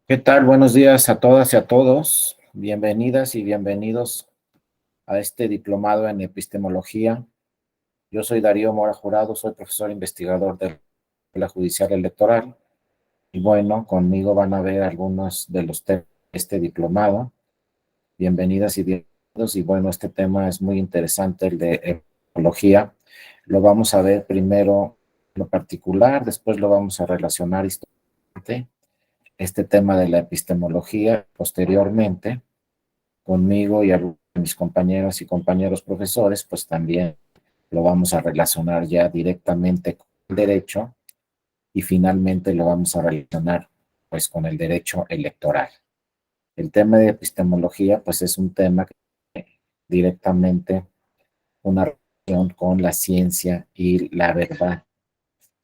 ¿Qué tal? Buenos días a todas y a todos. Bienvenidas y bienvenidos a este diplomado en epistemología. Yo soy Darío Mora Jurado, soy profesor investigador de la Judicial Electoral. Y bueno, conmigo van a ver algunos de los temas de este diplomado. Bienvenidas y bienvenidos. Y bueno, este tema es muy interesante, el de epistemología. Lo vamos a ver primero en lo particular, después lo vamos a relacionar históricamente, este tema de la epistemología posteriormente conmigo y algunos de mis compañeras y compañeros profesores, pues también lo vamos a relacionar ya directamente con el derecho y finalmente lo vamos a relacionar pues con el derecho electoral. El tema de epistemología pues es un tema que tiene directamente una relación con la ciencia y la verdad.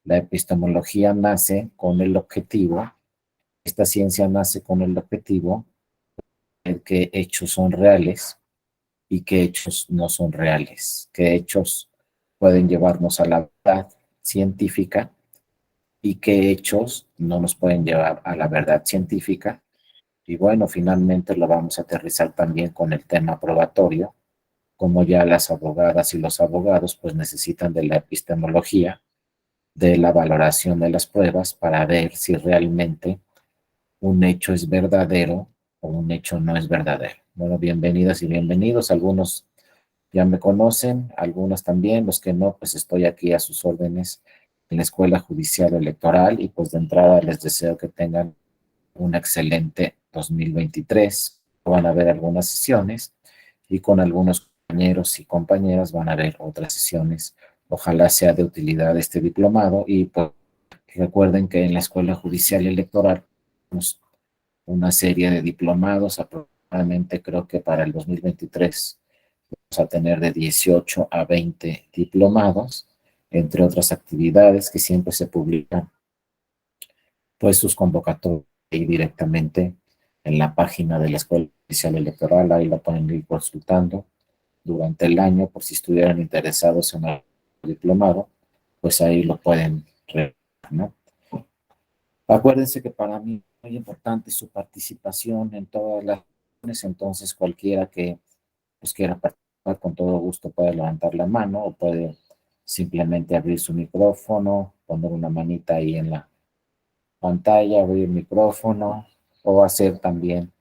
La epistemología nace con el objetivo, esta ciencia nace con el objetivo de que hechos son reales y qué hechos no son reales, qué hechos pueden llevarnos a la verdad científica y qué hechos no nos pueden llevar a la verdad científica. Y bueno, finalmente lo vamos a aterrizar también con el tema probatorio, como ya las abogadas y los abogados pues necesitan de la epistemología, de la valoración de las pruebas para ver si realmente un hecho es verdadero o un hecho no es verdadero. Bueno, bienvenidas y bienvenidos. Algunos ya me conocen, algunos también, los que no, pues estoy aquí a sus órdenes en la Escuela Judicial Electoral y pues de entrada les deseo que tengan un excelente 2023. Van a haber algunas sesiones y con algunos compañeros y compañeras van a haber otras sesiones. Ojalá sea de utilidad este diplomado y pues recuerden que en la Escuela Judicial Electoral tenemos una serie de diplomados aproximadamente creo que para el 2023 a tener de 18 a 20 diplomados, entre otras actividades que siempre se publican, pues sus convocatorias y directamente en la página de la Escuela Oficial Electoral, ahí la pueden ir consultando durante el año por si estuvieran interesados en el diplomado, pues ahí lo pueden ver, ¿no? Acuérdense que para mí es muy importante su participación en todas las sesiones, entonces cualquiera que pues quiera participar con todo gusto puede levantar la mano o puede simplemente abrir su micrófono, poner una manita ahí en la pantalla, abrir el micrófono o hacer también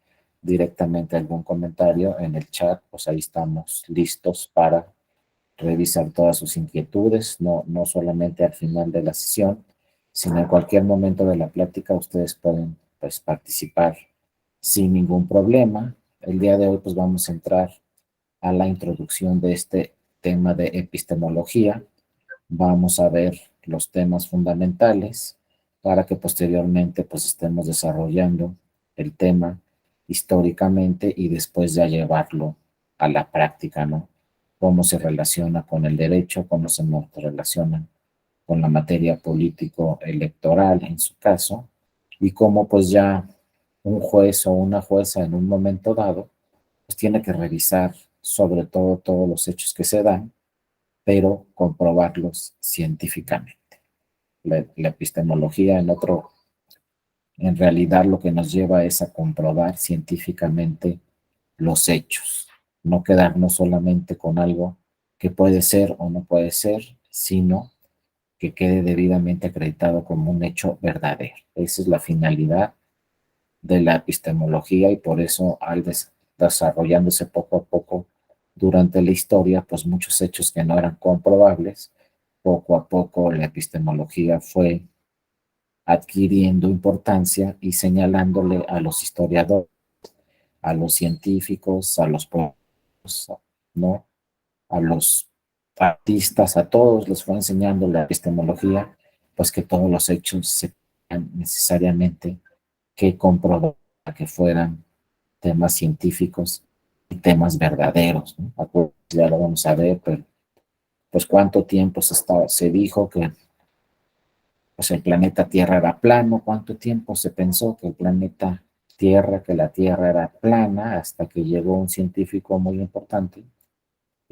directamente algún comentario en el chat, pues ahí estamos listos para revisar todas sus inquietudes, no solamente al final de la sesión, sino en cualquier momento de la plática ustedes pueden pues participar sin ningún problema. El día de hoy pues vamos a entrar a la introducción de este tema de epistemología. Vamos a ver los temas fundamentales para que posteriormente pues estemos desarrollando el tema históricamente y después ya llevarlo a la práctica, ¿no? Cómo se relaciona con el derecho, cómo se relaciona con la materia político-electoral en su caso, y cómo pues ya un juez o una jueza en un momento dado pues tiene que revisar sobre todo todos los hechos que se dan, pero comprobarlos científicamente. La epistemología en realidad lo que nos lleva es a comprobar científicamente los hechos, no quedarnos solamente con algo que puede ser o no puede ser, sino que quede debidamente acreditado como un hecho verdadero. Esa es la finalidad de la epistemología y por eso al desarrollándose poco a poco durante la historia, pues muchos hechos que no eran comprobables, poco a poco la epistemología fue adquiriendo importancia y señalándole a los historiadores, a los científicos, a los poetas, ¿no? A los artistas, a todos les fue enseñando la epistemología, pues que todos los hechos se tenían necesariamente que comprobar que fueran temas científicos y temas verdaderos, ¿no? Ya lo vamos a ver, pero pues cuánto tiempo se dijo que pues el planeta Tierra era plano, cuánto tiempo se pensó que el planeta Tierra, que la Tierra era plana, hasta que llegó un científico muy importante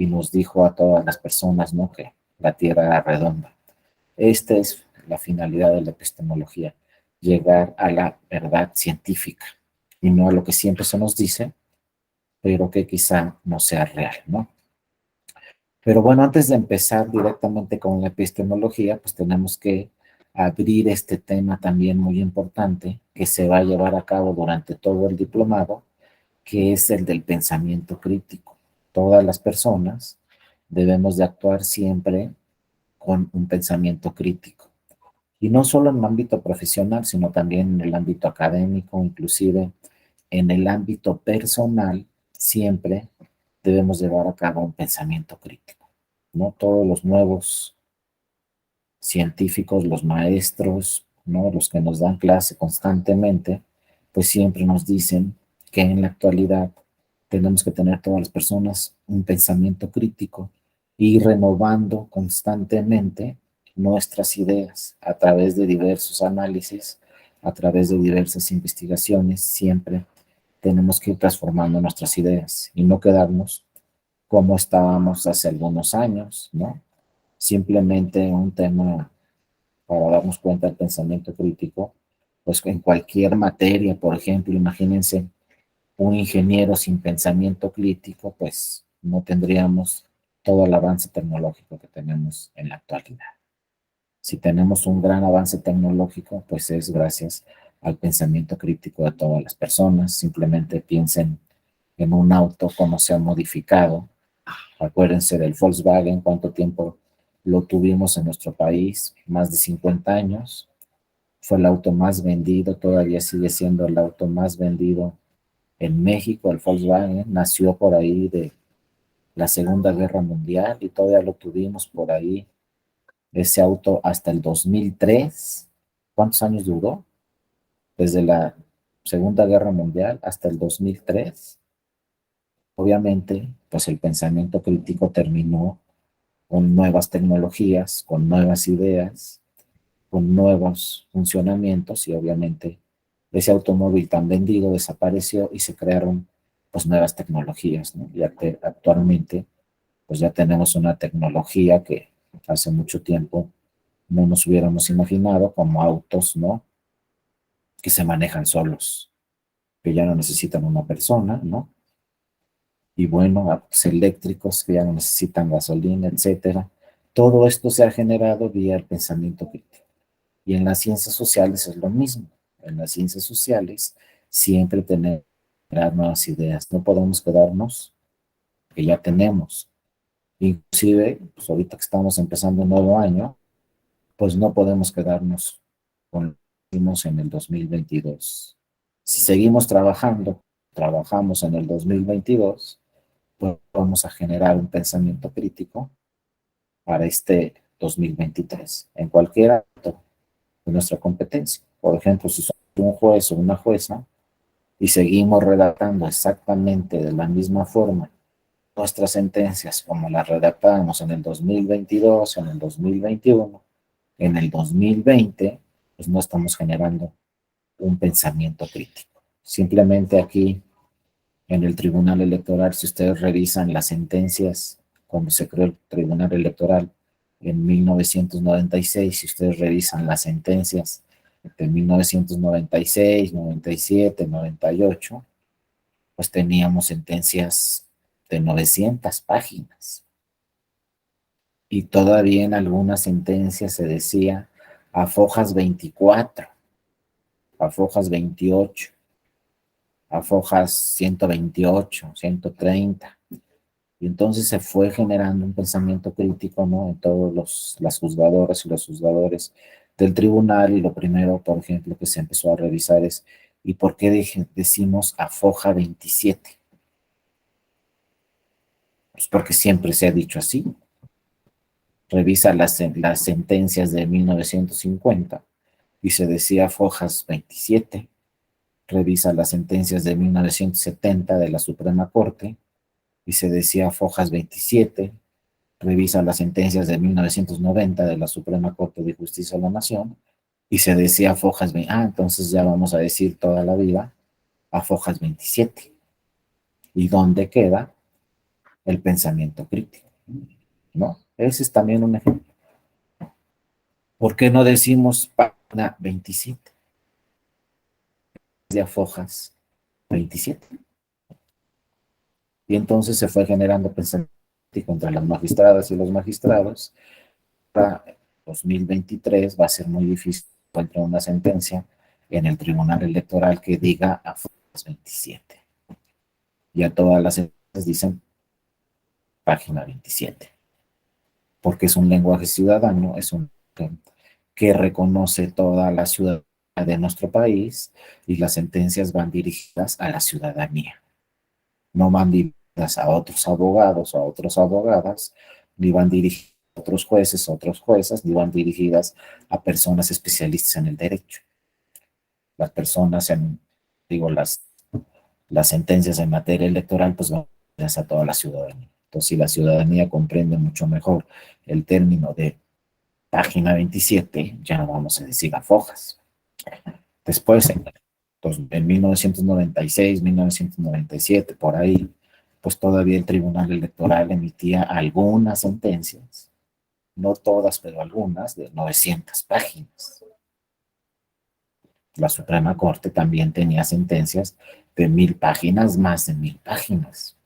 y nos dijo a todas las personas, ¿no? Que la Tierra era redonda. Esta es la finalidad de la epistemología, llegar a la verdad científica y no a lo que siempre se nos dice, pero que quizá no sea real, ¿no? Pero bueno, antes de empezar directamente con la epistemología, pues tenemos que abrir este tema también muy importante que se va a llevar a cabo durante todo el diplomado, que es el del pensamiento crítico. Todas las personas debemos de actuar siempre con un pensamiento crítico. Y no solo en el ámbito profesional, sino también en el ámbito académico, inclusive en el ámbito personal, siempre debemos llevar a cabo un pensamiento crítico. ¿No? Todos los nuevos científicos, los maestros, ¿no? Los que nos dan clase constantemente, pues siempre nos dicen que en la actualidad tenemos que tener todas las personas un pensamiento crítico y renovando constantemente nuestras ideas a través de diversos análisis, a través de diversas investigaciones, siempre tenemos que ir transformando nuestras ideas y no quedarnos como estábamos hace algunos años, ¿no? Simplemente un tema para darnos cuenta del pensamiento crítico, pues en cualquier materia, por ejemplo, imagínense un ingeniero sin pensamiento crítico, pues no tendríamos todo el avance tecnológico que tenemos en la actualidad. Si tenemos un gran avance tecnológico, pues es gracias al pensamiento crítico de todas las personas. Simplemente piensen en un auto, cómo se ha modificado. Acuérdense del Volkswagen, cuánto tiempo lo tuvimos en nuestro país, más de 50 años. Fue el auto más vendido, todavía sigue siendo el auto más vendido en México, el Volkswagen. Nació por ahí de la Segunda Guerra Mundial y todavía lo tuvimos por ahí, ese auto hasta el 2003. ¿Cuántos años duró? Desde la Segunda Guerra Mundial hasta el 2003. Obviamente, pues el pensamiento crítico terminó con nuevas tecnologías, con nuevas ideas, con nuevos funcionamientos y obviamente ese automóvil tan vendido desapareció y se crearon pues nuevas tecnologías, ¿no? Y actualmente pues ya tenemos una tecnología que hace mucho tiempo no nos hubiéramos imaginado, como autos, ¿no? Que se manejan solos, que ya no necesitan una persona, ¿no? Y bueno, autos eléctricos que ya no necesitan gasolina, etcétera. Todo esto se ha generado vía el pensamiento crítico. Y en las ciencias sociales es lo mismo. En las ciencias sociales siempre tenemos nuevas ideas. No podemos quedarnos que ya tenemos. Inclusive, pues ahorita que estamos empezando un nuevo año, pues no podemos quedarnos con lo que hicimos en el 2022. Si seguimos trabajando, trabajamos en el 2022, pues vamos a generar un pensamiento crítico para este 2023, en cualquier ámbito de nuestra competencia. Por ejemplo, si somos un juez o una jueza y seguimos redactando exactamente de la misma forma nuestras sentencias como las redactamos en el 2022, en el 2021, en el 2020, pues no estamos generando un pensamiento crítico. Simplemente aquí en el Tribunal Electoral, si ustedes revisan las sentencias cuando se creó el Tribunal Electoral en 1996, si ustedes revisan las sentencias de 1996, 97, 98, pues teníamos sentencias de 900 páginas. Y todavía en algunas sentencias se decía a fojas 24, a fojas 28, a fojas 128, 130. Y entonces se fue generando un pensamiento crítico, ¿no? En todos las juzgadoras y los juzgadores del tribunal. Y lo primero, por ejemplo, que se empezó a revisar es, ¿y por qué decimos a foja 27? Pues porque siempre se ha dicho así. Revisa las sentencias de 1950 y se decía fojas 27. Revisa las sentencias de 1970 de la Suprema Corte y se decía fojas 27. Revisa las sentencias de 1990 de la Suprema Corte de Justicia de la Nación y se decía fojas 20. Entonces ya vamos a decir toda la vida a fojas 27. ¿Y dónde queda el pensamiento crítico? ¿No? Ese es también un ejemplo. ¿Por qué no decimos página 27? de Fojas 27. Y entonces se fue generando pensamiento contra las magistradas y los magistrados. Para 2023 va a ser muy difícil encontrar una sentencia en el Tribunal Electoral que diga a Fojas 27. Ya todas las sentencias dicen página 27, porque es un lenguaje ciudadano, es un que reconoce toda la ciudadanía de nuestro país y las sentencias van dirigidas a la ciudadanía. No van dirigidas a otros abogados o a otras abogadas, ni van dirigidas a otros jueces o otros jueces, ni van dirigidas a personas especialistas en el derecho. Las personas digo, las sentencias en materia electoral, pues van dirigidas a toda la ciudadanía. Entonces, si la ciudadanía comprende mucho mejor el término de página 27, ya no vamos a decir a Fojas. Después, en 1996, 1997, por ahí, pues todavía el Tribunal Electoral emitía algunas sentencias, no todas, pero algunas, de 900 páginas. La Suprema Corte también tenía sentencias de 1000 páginas, más de 1000 páginas.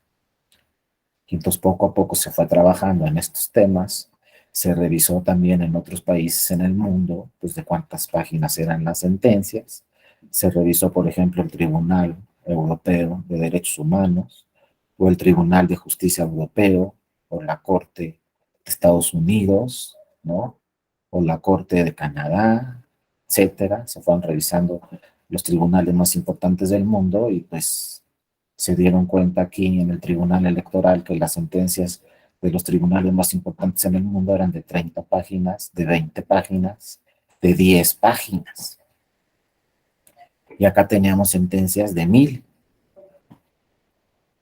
Y entonces poco a poco se fue trabajando en estos temas, se revisó también en otros países en el mundo, pues de cuántas páginas eran las sentencias, se revisó, por ejemplo, el Tribunal Europeo de Derechos Humanos, o el Tribunal de Justicia Europeo, o la Corte de Estados Unidos, ¿no? O la Corte de Canadá, etcétera. Se fueron revisando los tribunales más importantes del mundo y pues se dieron cuenta aquí en el Tribunal Electoral que las sentencias de los tribunales más importantes en el mundo eran de 30 páginas, de 20 páginas, de 10 páginas. Y acá teníamos sentencias de 1000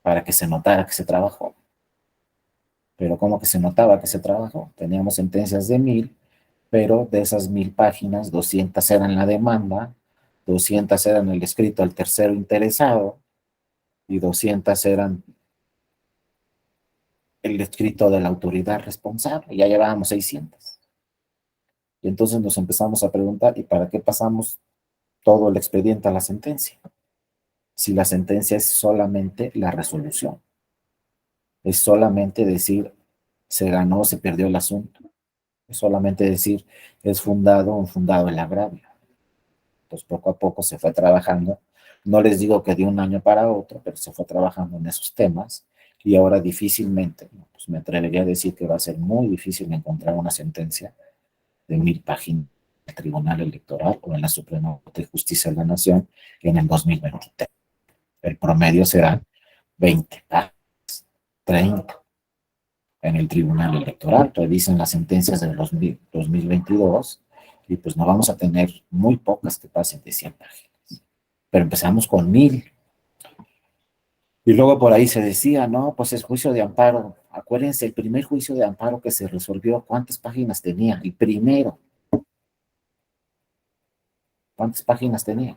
para que se notara que se trabajó. Pero ¿cómo que se notaba que se trabajó? Teníamos sentencias de 1000, pero de esas 1000 páginas, 200 eran la demanda, 200 eran el escrito al tercero interesado y 200 eran el escrito de la autoridad responsable. Ya llevábamos 600. Y entonces nos empezamos a preguntar, ¿y para qué pasamos todo el expediente a la sentencia? Si la sentencia es solamente la resolución, es solamente decir, se ganó, se perdió el asunto, es solamente decir, es fundado o infundado el agravio. Entonces poco a poco se fue trabajando, no les digo que de un año para otro, pero se fue trabajando en esos temas y ahora difícilmente, pues me atrevería a decir que va a ser muy difícil encontrar una sentencia de 1000 páginas en el Tribunal Electoral o en la Suprema Corte de Justicia de la Nación en el 2023. El promedio será 20 páginas, 30 en el Tribunal Electoral. Revisen las sentencias de 2022 y pues no vamos a tener muy pocas que pasen de 100 páginas. Pero empezamos con 1000. Y luego por ahí se decía, no, pues es juicio de amparo. Acuérdense, el primer juicio de amparo que se resolvió, ¿cuántas páginas tenía? El primero, ¿cuántas páginas tenía?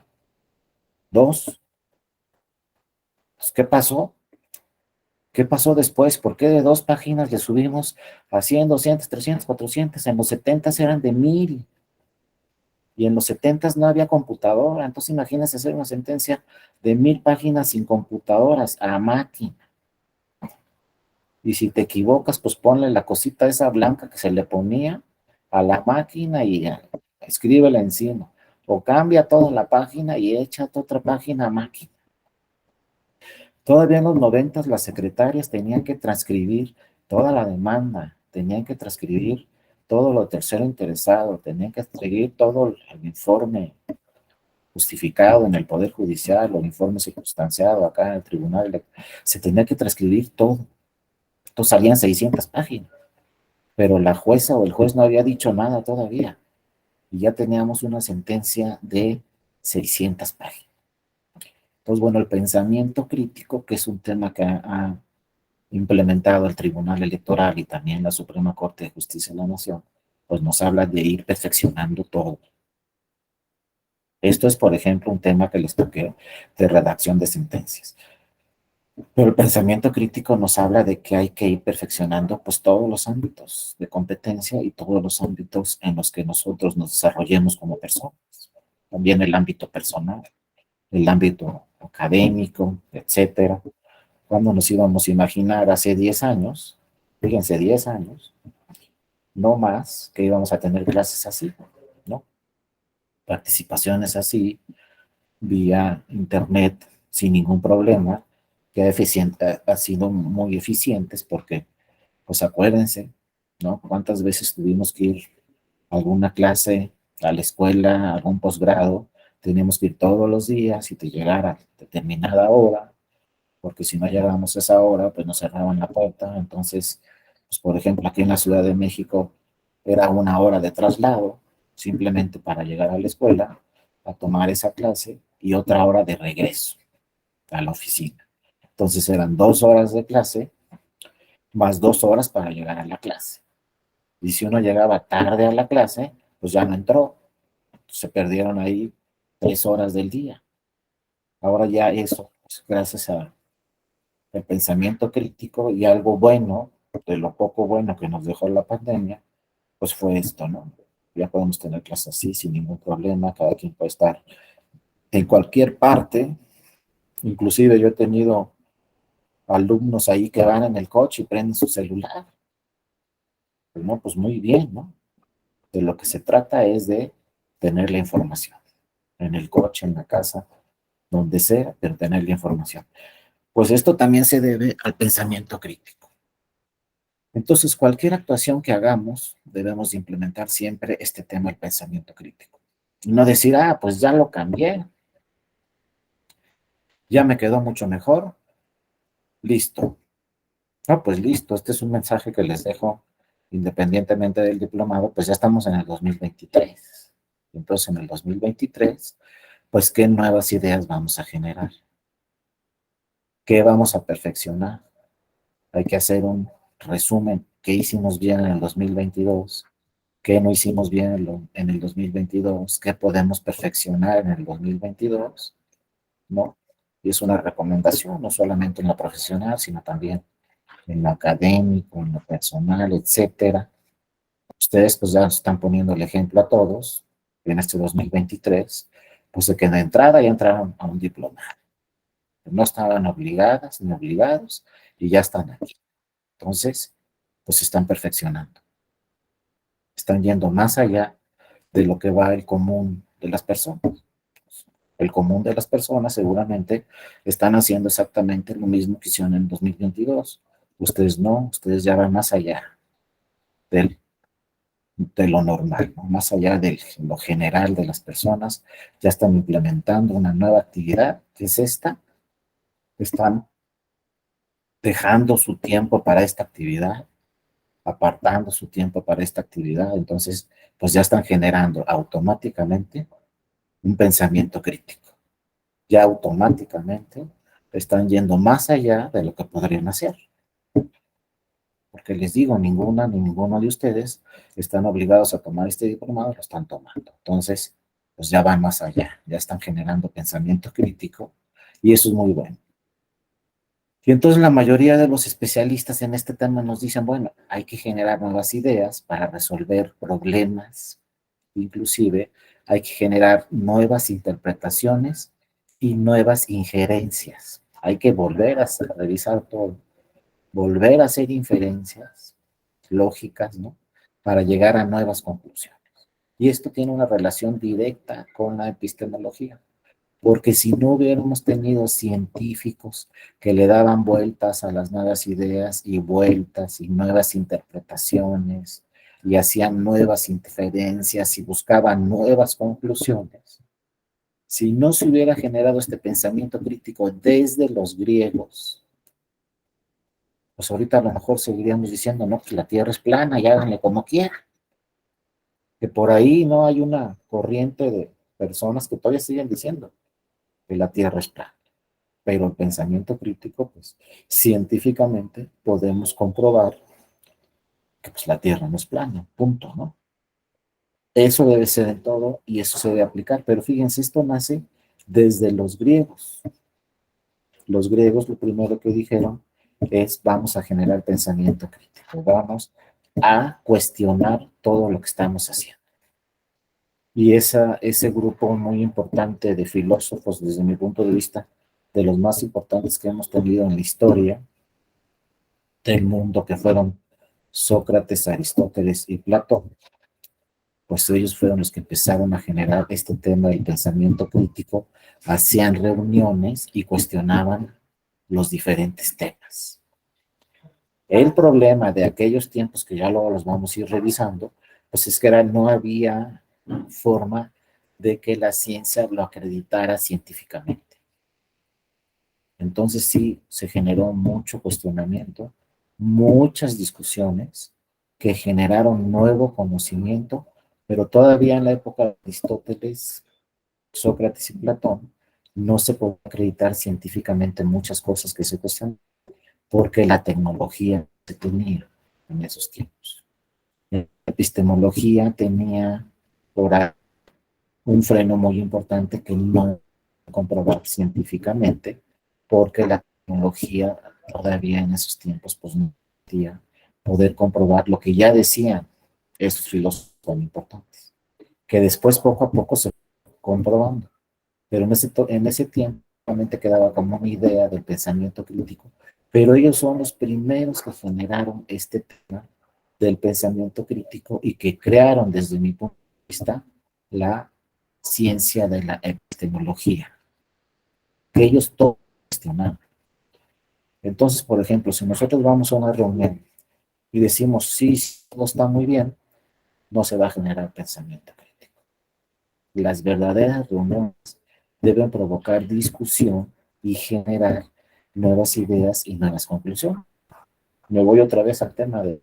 2. Pues, ¿qué pasó? ¿Qué pasó después? ¿Por qué de 2 páginas le subimos a 100, 200, 300, 400? En los 70 eran de 1000. Y en los 70 no había computadora. Entonces imagínense hacer una sentencia de 1000 páginas sin computadoras, a máquina. Y si te equivocas, pues ponle la cosita esa blanca que se le ponía a la máquina y ya, escríbela encima. O cambia toda la página y echa otra página a máquina. Todavía en los 90 las secretarias tenían que transcribir toda la demanda, tenían que transcribir todo lo tercero interesado, tenían que transcribir todo el informe justificado en el Poder Judicial o el informe circunstanciado acá en el Tribunal. Se tenía que transcribir todo. Entonces salían 600 páginas, pero la jueza o el juez no había dicho nada todavía. Y ya teníamos una sentencia de 600 páginas. Entonces, bueno, el pensamiento crítico, que es un tema que ha implementado el Tribunal Electoral y también la Suprema Corte de Justicia de la Nación, pues nos habla de ir perfeccionando todo. Esto es, por ejemplo, un tema que les toqué de redacción de sentencias. Pero el pensamiento crítico nos habla de que hay que ir perfeccionando pues todos los ámbitos de competencia y todos los ámbitos en los que nosotros nos desarrollemos como personas. También el ámbito personal. el ámbito académico, etcétera. ¿Cuándo nos íbamos a imaginar hace 10 años? Fíjense, 10 años, no más, que íbamos a tener clases así, ¿no? Participaciones así, vía internet, sin ningún problema, que ha sido muy eficientes porque, pues acuérdense, ¿no? ¿Cuántas veces tuvimos que ir a alguna clase, a la escuela, a algún posgrado? Teníamos que ir todos los días y te llegara a determinada hora, porque si no llegábamos a esa hora, pues nos cerraban la puerta. Entonces, pues por ejemplo, aquí en la Ciudad de México era una hora de traslado, simplemente para llegar a la escuela, a tomar esa clase y otra hora de regreso a la oficina. Entonces eran 2 horas de clase más 2 horas para llegar a la clase. Y si uno llegaba tarde a la clase, pues ya no entró. Se perdieron ahí 3 horas del día. Ahora ya eso, pues gracias a el pensamiento crítico y algo bueno, de lo poco bueno que nos dejó la pandemia, pues fue esto, ¿no? Ya podemos tener clases así sin ningún problema, cada quien puede estar en cualquier parte. Inclusive yo he tenido alumnos ahí que van en el coche y prenden su celular. Pues no, pues muy bien, ¿no? De lo que se trata es de tener la información en el coche, en la casa, donde sea, pero tener la información. Pues esto también se debe al pensamiento crítico. Entonces, cualquier actuación que hagamos, debemos implementar siempre este tema del pensamiento crítico. Y no decir, ah, pues ya lo cambié, ya me quedó mucho mejor, listo. No, pues listo, este es un mensaje que les dejo independientemente del diplomado, pues ya estamos en el 2023. Entonces, en el 2023, pues, ¿qué nuevas ideas vamos a generar? ¿Qué vamos a perfeccionar? Hay que hacer un resumen. ¿Qué hicimos bien en el 2022? ¿Qué no hicimos bien en el 2022? ¿Qué podemos perfeccionar en el 2022? ¿No? Y es una recomendación, no solamente en lo profesional, sino también en lo académico, en lo personal, etcétera. Ustedes pues ya están poniendo el ejemplo a todos en este 2023, pues de que de entrada ya entraron a un diploma. No estaban obligadas ni obligados y ya están aquí. Entonces, pues se están perfeccionando. Están yendo más allá de lo que va el común de las personas. El común de las personas seguramente están haciendo exactamente lo mismo que hicieron en 2022. Ustedes no, ustedes ya van más allá del, de lo normal, ¿no? Más allá de lo general de las personas, ya están implementando una nueva actividad, que es esta, están dejando su tiempo para esta actividad, apartando su tiempo para esta actividad, entonces pues ya están generando automáticamente un pensamiento crítico, ya automáticamente están yendo más allá de lo que podrían hacer, porque les digo, ninguna ni ninguno de ustedes están obligados a tomar este diplomado, lo están tomando, entonces pues ya van más allá, ya están generando pensamiento crítico y eso es muy bueno. Y entonces la mayoría de los especialistas en este tema nos dicen, bueno, hay que generar nuevas ideas para resolver problemas, inclusive hay que generar nuevas interpretaciones y nuevas injerencias. Hay que volver a revisar todo, volver a hacer inferencias lógicas, ¿no? Para llegar a nuevas conclusiones. Y esto tiene una relación directa con la epistemología. Porque si no hubiéramos tenido científicos que le daban vueltas a las nuevas ideas y vueltas y nuevas interpretaciones y hacían nuevas inferencias y buscaban nuevas conclusiones, si no se hubiera generado este pensamiento crítico desde los griegos, pues ahorita a lo mejor seguiríamos diciendo, no, pues la Tierra es plana y háganle como quieran. Que por ahí no hay una corriente de personas que todavía siguen diciendo que la Tierra es plana. Pero el pensamiento crítico, pues científicamente podemos comprobar que pues, la Tierra no es plana, punto, ¿no? Eso debe ser en todo y eso se debe aplicar, pero fíjense, esto nace desde los griegos. Los griegos lo primero que dijeron es vamos a generar pensamiento crítico, vamos a cuestionar todo lo que estamos haciendo. Y ese grupo muy importante de filósofos, desde mi punto de vista, de los más importantes que hemos tenido en la historia del mundo, que fueron Sócrates, Aristóteles y Platón, pues ellos fueron los que empezaron a generar este tema del pensamiento crítico, hacían reuniones y cuestionaban los diferentes temas. El problema de aquellos tiempos, que ya luego los vamos a ir revisando, pues es que no había forma de que la ciencia lo acreditara científicamente. Entonces sí, se generó mucho cuestionamiento, muchas discusiones que generaron nuevo conocimiento, pero todavía en la época de Aristóteles, Sócrates y Platón, no se puede acreditar científicamente muchas cosas que se cuestionan, porque la tecnología se tenía en esos tiempos. La epistemología tenía por ahí un freno muy importante que no comprobar científicamente, porque la tecnología todavía en esos tiempos pues no podía poder comprobar lo que ya decían estos filósofos tan importantes, que después poco a poco se fue comprobando, pero en ese tiempo solamente quedaba como una idea del pensamiento crítico, pero ellos son los primeros que generaron este tema del pensamiento crítico y que crearon, desde mi punto de vista, la ciencia de la epistemología, que ellos todos cuestionaron. Entonces, por ejemplo, si nosotros vamos a una reunión y decimos, sí, todo está muy bien, no se va a generar pensamiento crítico. Las verdaderas reuniones deben provocar discusión y generar nuevas ideas y nuevas conclusiones. Me voy otra vez al tema de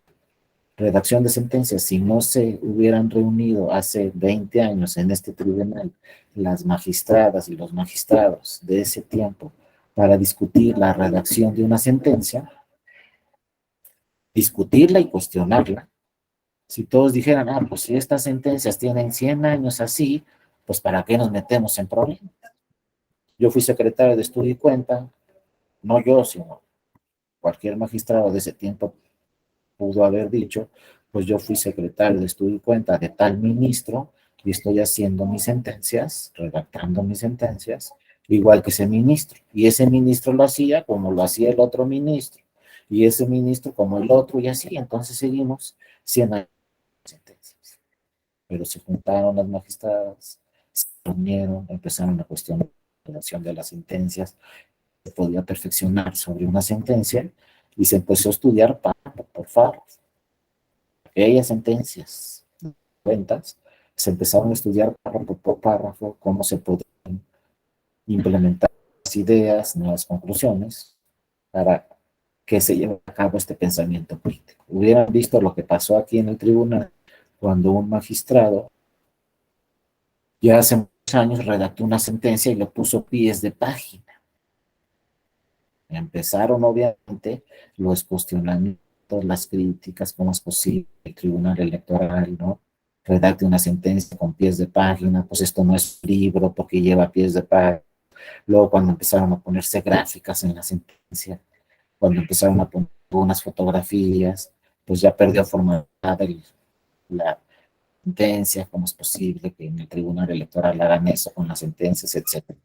redacción de sentencias. Si no se hubieran reunido hace 20 años en este tribunal las magistradas y los magistrados de ese tiempo para discutir la redacción de una sentencia, discutirla y cuestionarla, si todos dijeran, pues si estas sentencias tienen 100 años así, pues ¿para qué nos metemos en problemas? Yo fui secretario de Estudio y Cuenta, no yo, sino cualquier magistrado de ese tiempo pudo haber dicho, pues yo fui secretario de Estudio y Cuenta de tal ministro y estoy haciendo mis sentencias, redactando mis sentencias, igual que ese ministro. Y ese ministro lo hacía como lo hacía el otro ministro, y ese ministro como el otro, y así. Entonces seguimos 100 años de sentencias. Pero se juntaron las magistradas, se reunieron, empezaron a cuestionar la relación de las sentencias, se podía perfeccionar sobre una sentencia y se empezó a estudiar párrafo por párrafo. Aquellas sentencias, cuentas, se empezaron a estudiar párrafo por párrafo cómo se podían implementar las ideas, nuevas conclusiones, para que se lleve a cabo este pensamiento crítico. Hubieran visto lo que pasó aquí en el tribunal cuando un magistrado ya hace muchos años redactó una sentencia y le puso pies de página. Empezaron obviamente los cuestionamientos, las críticas, cómo es posible el tribunal electoral, ¿no? Redacte una sentencia con pies de página, pues esto no es un libro porque lleva pies de página. Luego cuando empezaron a ponerse gráficas en la sentencia, cuando empezaron a poner unas fotografías, pues ya perdió formalidad la sentencia, cómo es posible que en el tribunal electoral hagan eso con las sentencias, etcétera.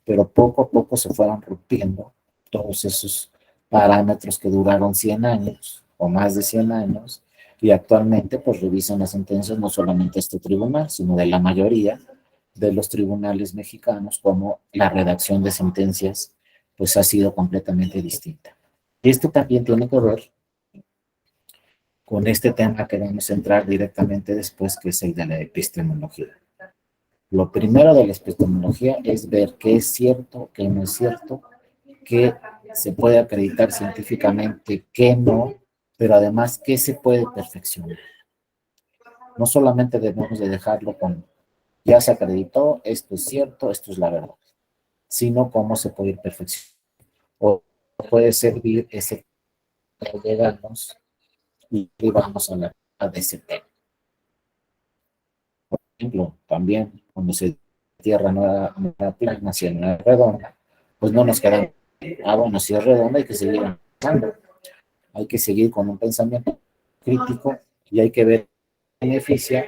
Pero poco a poco se fueron rompiendo todos esos parámetros que duraron 100 años o más de 100 años, y actualmente pues revisan las sentencias no solamente este tribunal, sino de la mayoría de los tribunales mexicanos, como la redacción de sentencias pues ha sido completamente distinta. Y esto también tiene que ver con este tema que vamos a entrar directamente después, que es el de la epistemología. Lo primero de la epistemología es ver qué es cierto, qué no es cierto, qué se puede acreditar científicamente, qué no, pero además qué se puede perfeccionar. No solamente debemos de dejarlo con, ya se acreditó, esto es cierto, esto es la verdad, sino cómo se puede ir perfeccionando. O puede servir ese para llegarnos y vamos a la de ese tema. Por ejemplo, también cuando se tierra no era plana, si no era redonda, pues no nos queda, bueno, si es redonda hay que seguir avanzando, hay que seguir con un pensamiento crítico y hay que ver qué beneficia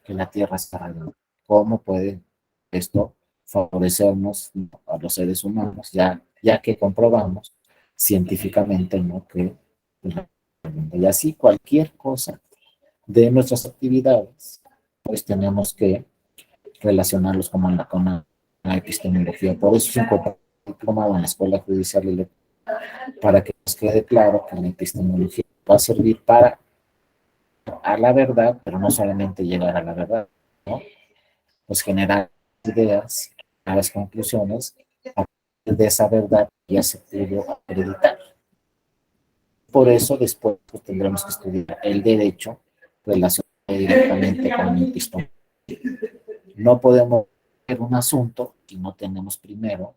que la tierra está redonda. cómo puede esto favorecernos, ¿no?, a los seres humanos, ya que comprobamos científicamente, ¿no?, que y así cualquier cosa de nuestras actividades, pues tenemos que relacionarlos con la epistemología. Por eso es importante el diplomado en la Escuela Judicial y para que nos quede claro que la epistemología va a servir para a la verdad, pero no solamente llegar a la verdad, ¿no? Pues generar ideas, a las conclusiones a partir de esa verdad que ya se pudo acreditar. Por eso después pues, tendremos que estudiar el derecho relacionado directamente con el epistemología. No podemos ver un asunto si no tenemos primero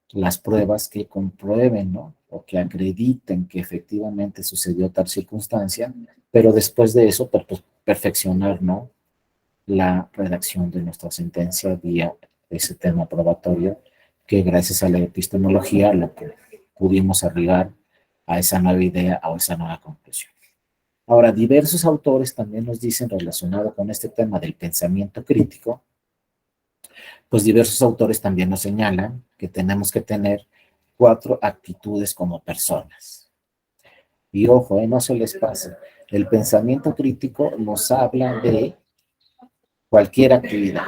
las pruebas que comprueben, ¿no?, o que acrediten que efectivamente sucedió tal circunstancia, pero después de eso perfeccionar, ¿no?, la redacción de nuestra sentencia vía ese tema probatorio que gracias a la epistemología lo que pudimos arribar a esa nueva idea o esa nueva conclusión. Ahora, diversos autores también nos dicen relacionado con este tema del pensamiento crítico, pues diversos autores también nos señalan que tenemos que tener 4 actitudes como personas. Y ojo, no se les pase. El pensamiento crítico nos habla de cualquier actividad.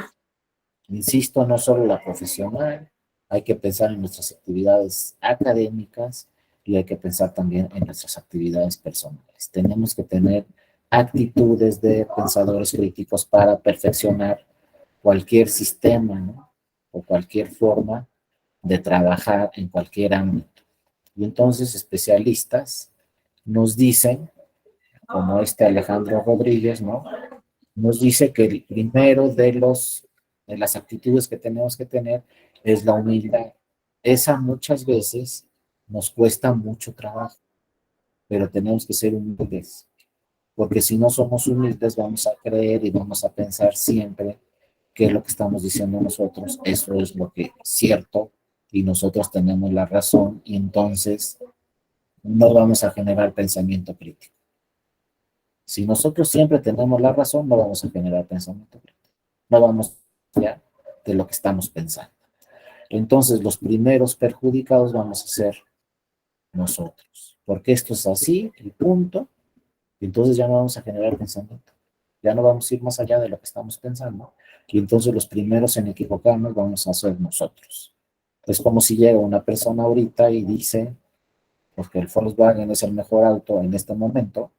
Insisto, no solo la profesional, hay que pensar en nuestras actividades académicas y hay que pensar también en nuestras actividades personales. Tenemos que tener actitudes de pensadores críticos para perfeccionar cualquier sistema, ¿no?, o cualquier forma de trabajar en cualquier ámbito. Y entonces especialistas nos dicen, como este Alejandro Rodríguez, ¿no?, nos dice que el primero de las actitudes que tenemos que tener es la humildad. Esa muchas veces nos cuesta mucho trabajo, pero tenemos que ser humildes, porque si no somos humildes vamos a creer y vamos a pensar siempre que lo que estamos diciendo nosotros, eso es lo que es cierto y nosotros tenemos la razón y entonces no vamos a generar pensamiento crítico. Si nosotros siempre tenemos la razón, no vamos a generar pensamiento crítico. No vamos ya de lo que estamos pensando. Entonces, los primeros perjudicados vamos a ser nosotros, porque esto es así y punto. Y entonces ya no vamos a generar pensamiento. Ya no vamos a ir más allá de lo que estamos pensando. Y entonces los primeros en equivocarnos vamos a ser nosotros. Es como si llega una persona ahorita y dice, porque el Volkswagen es el mejor auto en este momento,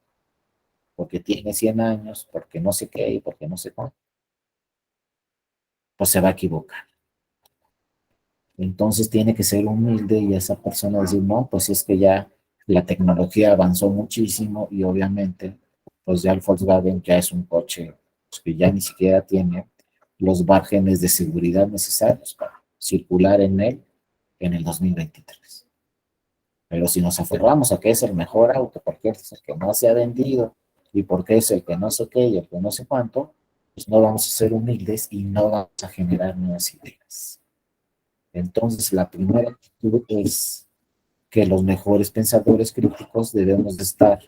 porque tiene 100 años, porque no sé qué y porque no sé cuánto, pues se va a equivocar. Entonces tiene que ser humilde y esa persona decir, no, pues es que ya la tecnología avanzó muchísimo y obviamente, pues ya el Volkswagen ya es un coche pues, que ya ni siquiera tiene los márgenes de seguridad necesarios para circular en él en el 2023. Pero si nos aferramos a que es el mejor auto, porque es el que más se ha vendido y porque es el que no sé qué y el que no sé cuánto, pues no vamos a ser humildes y no vamos a generar nuevas ideas. Entonces, la primera actitud es que los mejores pensadores críticos debemos de estar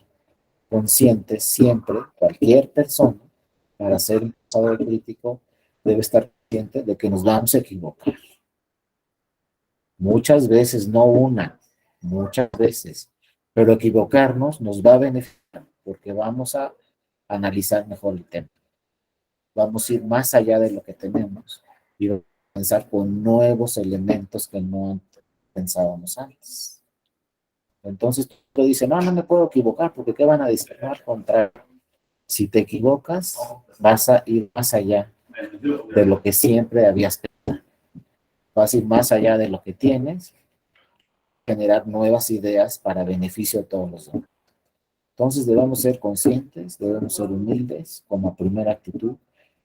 conscientes siempre, cualquier persona, para ser un pensador crítico, debe estar consciente de que nos vamos a equivocar. Muchas veces, no una, muchas veces, pero equivocarnos nos va a beneficiar porque vamos a analizar mejor el tema. Vamos a ir más allá de lo que tenemos y vamos a pensar con nuevos elementos que no pensábamos antes. Entonces tú dices, no, no me puedo equivocar porque ¿qué van a decir? No, al contrario. Si te equivocas, vas a ir más allá de lo que siempre habías pensado. Vas a ir más allá de lo que tienes, generar nuevas ideas para beneficio de todos los demás. Entonces debemos ser conscientes, debemos ser humildes como primera actitud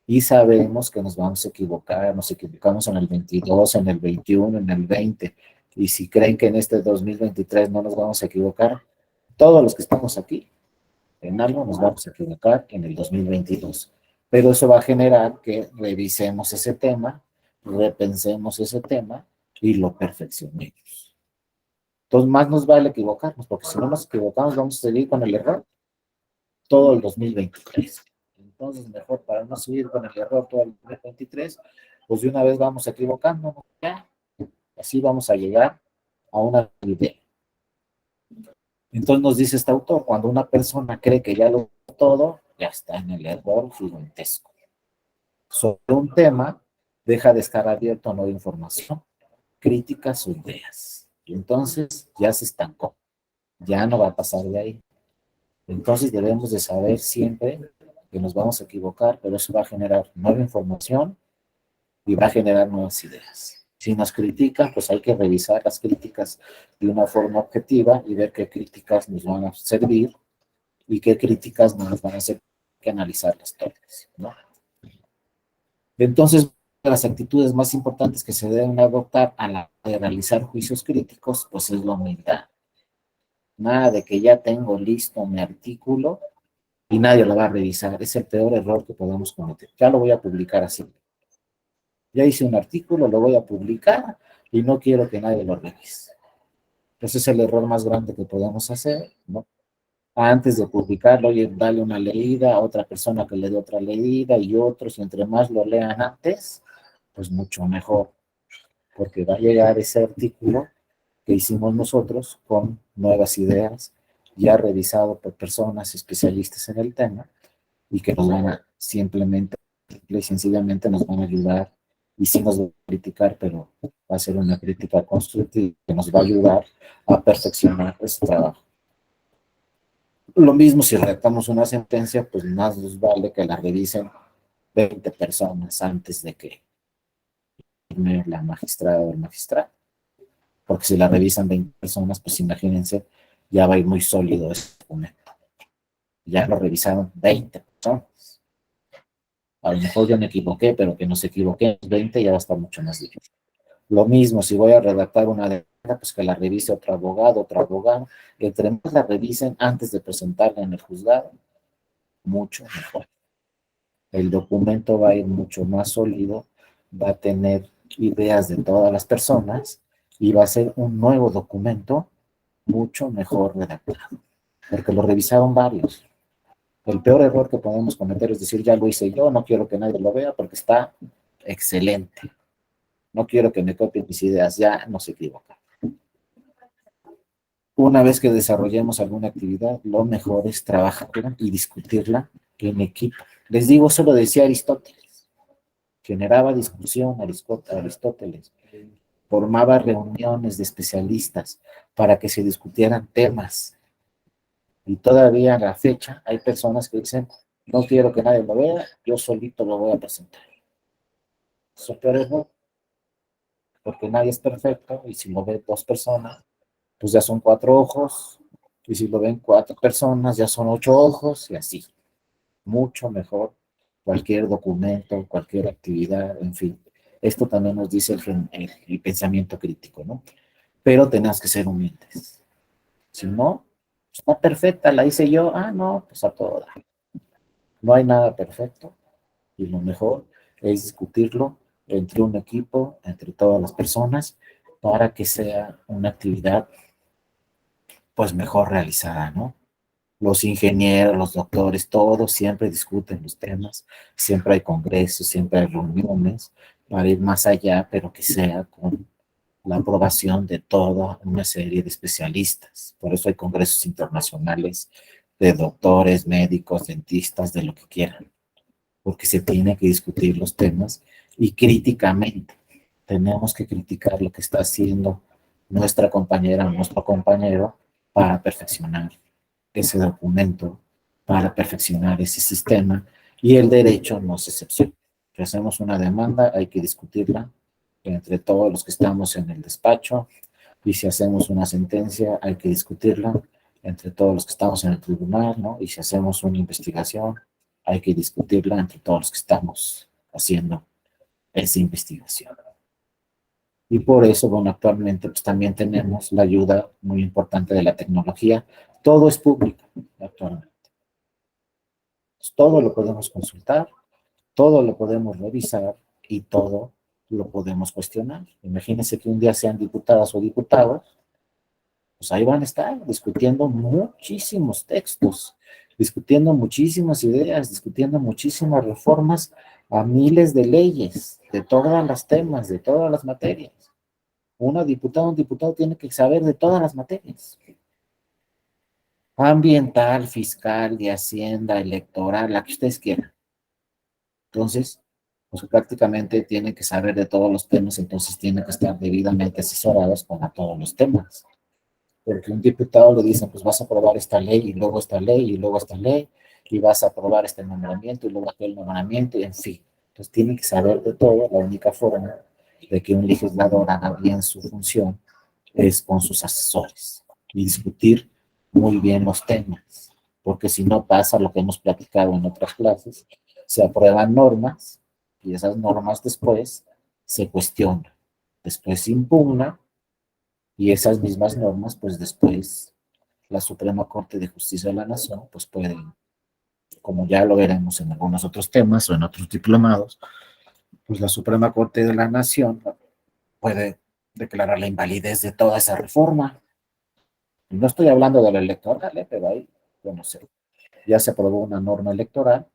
y sabemos que nos vamos a equivocar, nos equivocamos en el 22, en el 21, en el 20, y si creen que en este 2023 no nos vamos a equivocar, todos los que estamos aquí, en algo nos vamos a equivocar en el 2022. Pero eso va a generar que revisemos ese tema, repensemos ese tema y lo perfeccionemos. Entonces, más nos vale equivocarnos, porque si no nos equivocamos, vamos a seguir con el error todo el 2023. entonces mejor para no seguir con el error todo el 2023, pues de una vez vamos equivocándonos, ya, así vamos a llegar a una idea. Entonces nos dice este autor, cuando una persona cree que ya lo sabe todo, ya está en el error gigantesco. Sobre un tema, deja de estar abierto a nueva información, críticas o ideas. Y entonces ya se estancó, ya no va a pasar de ahí. Entonces debemos de saber siempre que nos vamos a equivocar, pero eso va a generar nueva información y va a generar nuevas ideas. Si nos critican, pues hay que revisar las críticas de una forma objetiva y ver qué críticas nos van a servir y qué críticas no nos van a hacer que analizarlas todas, ¿no? Entonces, las actitudes más importantes que se deben adoptar a la hora de realizar juicios críticos, pues es la humildad. Nada de que ya tengo listo mi artículo y nadie lo va a revisar. Es el peor error que podemos cometer. Ya lo voy a publicar así. Ya hice un artículo, lo voy a publicar y no quiero que nadie lo revise. Ese es el error más grande que podemos hacer, ¿no? Antes de publicarlo, oye, dale una leída a otra persona que le dé otra leída y otros, y entre más lo lean antes, pues mucho mejor, porque va a llegar ese artículo que hicimos nosotros con nuevas ideas, ya revisado por personas especialistas en el tema, y que nos van a simplemente, simple y sencillamente nos van a ayudar, y sí nos van a criticar, pero va a ser una crítica constructiva que nos va a ayudar a perfeccionar ese trabajo. Lo mismo si redactamos una sentencia, pues más nos vale que la revisen 20 personas antes de que la magistrada o el magistrado. Porque si la revisan 20 personas, pues imagínense, ya va a ir muy sólido ese documento. Ya lo revisaron 20 personas. A lo mejor yo me equivoqué, pero que no se equivoquen 20 ya va a estar mucho más difícil. Lo mismo, si voy a redactar una demanda, pues que la revise otro abogado. Entre más la revisen antes de presentarla en el juzgado, mucho mejor. El documento va a ir mucho más sólido, va a tener ideas de todas las personas y va a ser un nuevo documento mucho mejor redactado, porque lo revisaron varios. El peor error que podemos cometer es decir, ya lo hice yo, no quiero que nadie lo vea porque está excelente. No quiero que me copien mis ideas, ya no se equivoca. Una vez que desarrollemos alguna actividad, lo mejor es trabajarla y discutirla en equipo. Les digo, eso lo decía Aristóteles. Generaba discusión Aristóteles. Formaba reuniones de especialistas para que se discutieran temas. Y todavía a la fecha hay personas que dicen, no quiero que nadie lo vea, yo solito lo voy a presentar. Eso es peor error, porque nadie es perfecto y si lo ven dos personas, pues ya son 4 ojos, y si lo ven 4 personas, ya son 8 ojos, y así. Mucho mejor cualquier documento, cualquier actividad, en fin. Esto también nos dice el pensamiento crítico, ¿no? Pero tenemos que ser humildes. Si no, está perfecta, la hice yo, no, pues a todo dar. No hay nada perfecto, y lo mejor es discutirlo entre un equipo, entre todas las personas, para que sea una actividad pues mejor realizada, ¿no? Los ingenieros, los doctores, todos siempre discuten los temas, siempre hay congresos, siempre hay reuniones para ir más allá, pero que sea con la aprobación de toda una serie de especialistas. Por eso hay congresos internacionales de doctores, médicos, dentistas, de lo que quieran, porque se tiene que discutir los temas y críticamente. Tenemos que criticar lo que está haciendo nuestra compañera, nuestro compañero, para perfeccionar ese documento, para perfeccionar ese sistema, y el derecho no es excepción. Si hacemos una demanda, hay que discutirla entre todos los que estamos en el despacho, y si hacemos una sentencia, hay que discutirla entre todos los que estamos en el tribunal, ¿no? Y si hacemos una investigación, hay que discutirla entre todos los que estamos haciendo esa investigación. Y por eso, bueno, actualmente pues también tenemos la ayuda muy importante de la tecnología. Todo es público actualmente. Pues todo lo podemos consultar, todo lo podemos revisar y todo lo podemos cuestionar. Imagínense que un día sean diputadas o diputados, pues ahí van a estar discutiendo muchísimos textos, discutiendo muchísimas ideas, discutiendo muchísimas reformas a miles de leyes, de todos los temas, de todas las materias. Un diputado tiene que saber de todas las materias. Ambiental, fiscal, de hacienda, electoral, la que ustedes quieran. Entonces, pues prácticamente tiene que saber de todos los temas, entonces tiene que estar debidamente asesorados para todos los temas. Porque un diputado le dicen, pues vas a aprobar esta ley, y luego esta ley, y luego esta ley, y vas a aprobar este nombramiento, y luego aquel nombramiento, y en fin. Entonces tiene que saber de todo. La única forma de que un legislador haga bien su función es con sus asesores y discutir muy bien los temas, porque si no pasa lo que hemos platicado en otras clases, se aprueban normas y esas normas después se cuestionan, después se impugnan y esas mismas normas pues después la Suprema Corte de Justicia de la Nación pues puede, como ya lo veremos en algunos otros temas o en otros diplomados, pues la Suprema Corte de la Nación puede declarar la invalidez de toda esa reforma. No estoy hablando de la electoral, pero ahí, yo no sé, ya se aprobó una norma electoral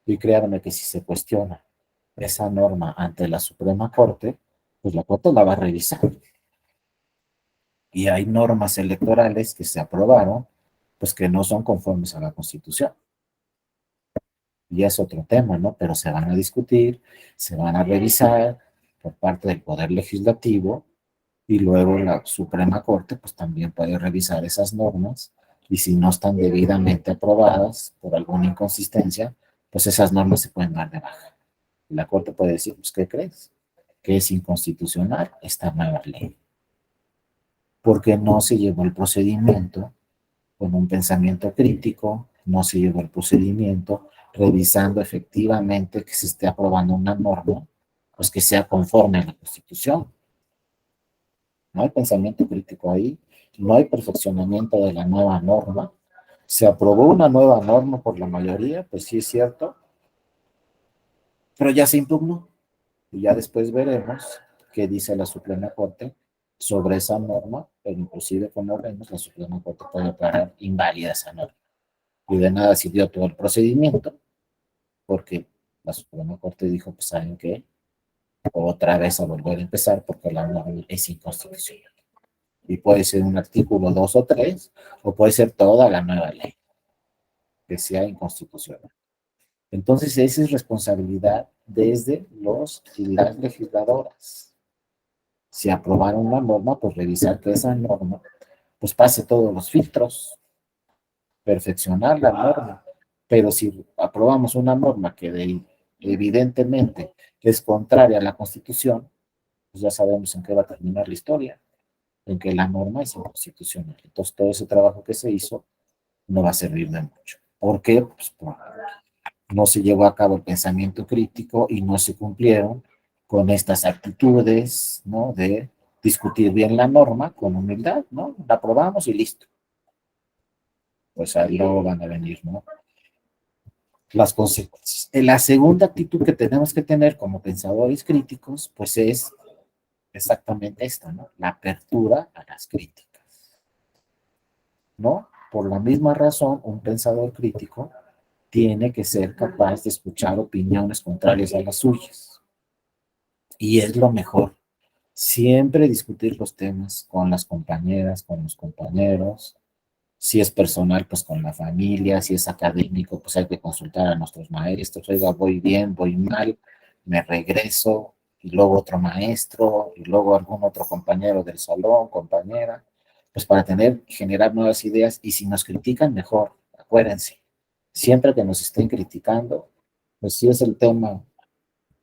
y créanme que si se cuestiona esa norma ante la Suprema Corte, pues la Corte la va a revisar. Y hay normas electorales que se aprobaron, pues que no son conformes a la Constitución. Y es otro tema, ¿no? Pero se van a discutir, se van a revisar por parte del Poder Legislativo y luego la Suprema Corte pues también puede revisar esas normas y si no están debidamente aprobadas por alguna inconsistencia, pues esas normas se pueden dar de baja. Y la Corte puede decir, pues, ¿qué crees? Que es inconstitucional esta nueva ley. Porque no se llevó el procedimiento con un pensamiento crítico, no se llevó el procedimiento revisando efectivamente que se esté aprobando una norma, pues que sea conforme a la Constitución. No hay pensamiento crítico ahí, no hay perfeccionamiento de la nueva norma. Se aprobó una nueva norma por la mayoría, pues sí es cierto, pero ya se impugnó. Y ya después veremos qué dice la Suprema Corte sobre esa norma, pero inclusive como vemos, la Suprema Corte puede declarar inválida esa norma. Y de nada sirvió todo el procedimiento, porque la Suprema Corte dijo, pues saben qué, otra vez a volver a empezar porque la norma es inconstitucional. Y puede ser un artículo 2 o 3, o puede ser toda la nueva ley que sea inconstitucional. Entonces, esa es responsabilidad desde los y las legisladoras. Si aprobaron la norma, pues revisar que esa norma pues pase todos los filtros, perfeccionar la norma. Pero si aprobamos una norma que evidentemente es contraria a la Constitución, pues ya sabemos en qué va a terminar la historia, en que la norma es inconstitucional. Entonces, todo ese trabajo que se hizo no va a servir de mucho. ¿Por qué? Pues porque no se llevó a cabo el pensamiento crítico y no se cumplieron con estas actitudes, ¿no? De discutir bien la norma con humildad, ¿no? La aprobamos y listo. Pues ahí luego van a venir, ¿no? Las consecuencias. La segunda actitud que tenemos que tener como pensadores críticos, pues es exactamente esta, ¿no? La apertura a las críticas, ¿no? Por la misma razón, un pensador crítico tiene que ser capaz de escuchar opiniones contrarias a las suyas. Y es lo mejor. Siempre discutir los temas con las compañeras, con los compañeros. Si es personal, pues con la familia. Si es académico, pues hay que consultar a nuestros maestros. Oiga, voy bien, voy mal, me regreso. Y luego otro maestro, y luego algún otro compañero del salón, compañera. Pues para generar nuevas ideas. Y si nos critican, mejor. Acuérdense, siempre que nos estén criticando, pues si es el tema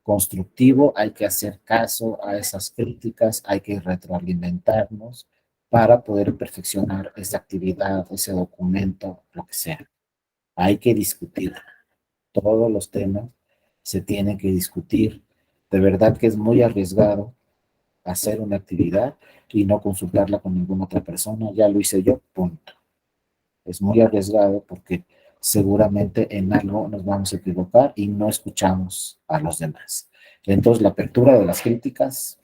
constructivo, hay que hacer caso a esas críticas, hay que retroalimentarnos para poder perfeccionar esa actividad, ese documento, lo que sea. Hay que discutir. Todos los temas se tienen que discutir. De verdad que es muy arriesgado hacer una actividad y no consultarla con ninguna otra persona. Ya lo hice yo, punto. Es muy arriesgado porque seguramente en algo nos vamos a equivocar y no escuchamos a los demás. Entonces, la apertura de las críticas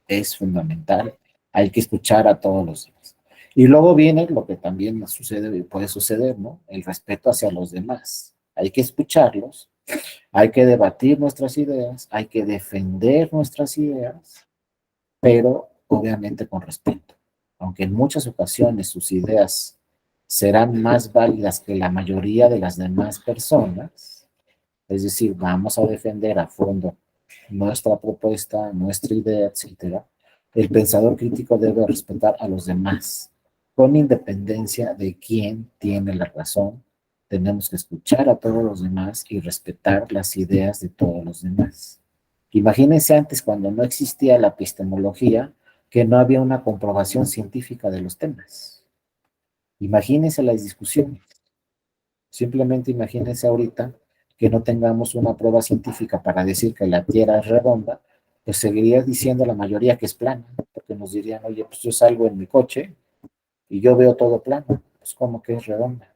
es fundamental. Hay que escuchar a todos los demás. Y luego viene lo que también sucede y puede suceder, ¿no? El respeto hacia los demás. Hay que escucharlos, hay que debatir nuestras ideas, hay que defender nuestras ideas, pero obviamente con respeto. Aunque en muchas ocasiones sus ideas serán más válidas que la mayoría de las demás personas, es decir, vamos a defender a fondo nuestra propuesta, nuestra idea, etcétera. El pensador crítico debe respetar a los demás, con independencia de quién tiene la razón. Tenemos que escuchar a todos los demás y respetar las ideas de todos los demás. Imagínense antes, cuando no existía la epistemología, que no había una comprobación científica de los temas. Imagínense las discusiones. Simplemente imagínense ahorita que no tengamos una prueba científica para decir que la Tierra es redonda, pues seguiría diciendo la mayoría que es plana, porque nos dirían, oye, pues yo salgo en mi coche y yo veo todo plano, pues ¿cómo que es redonda?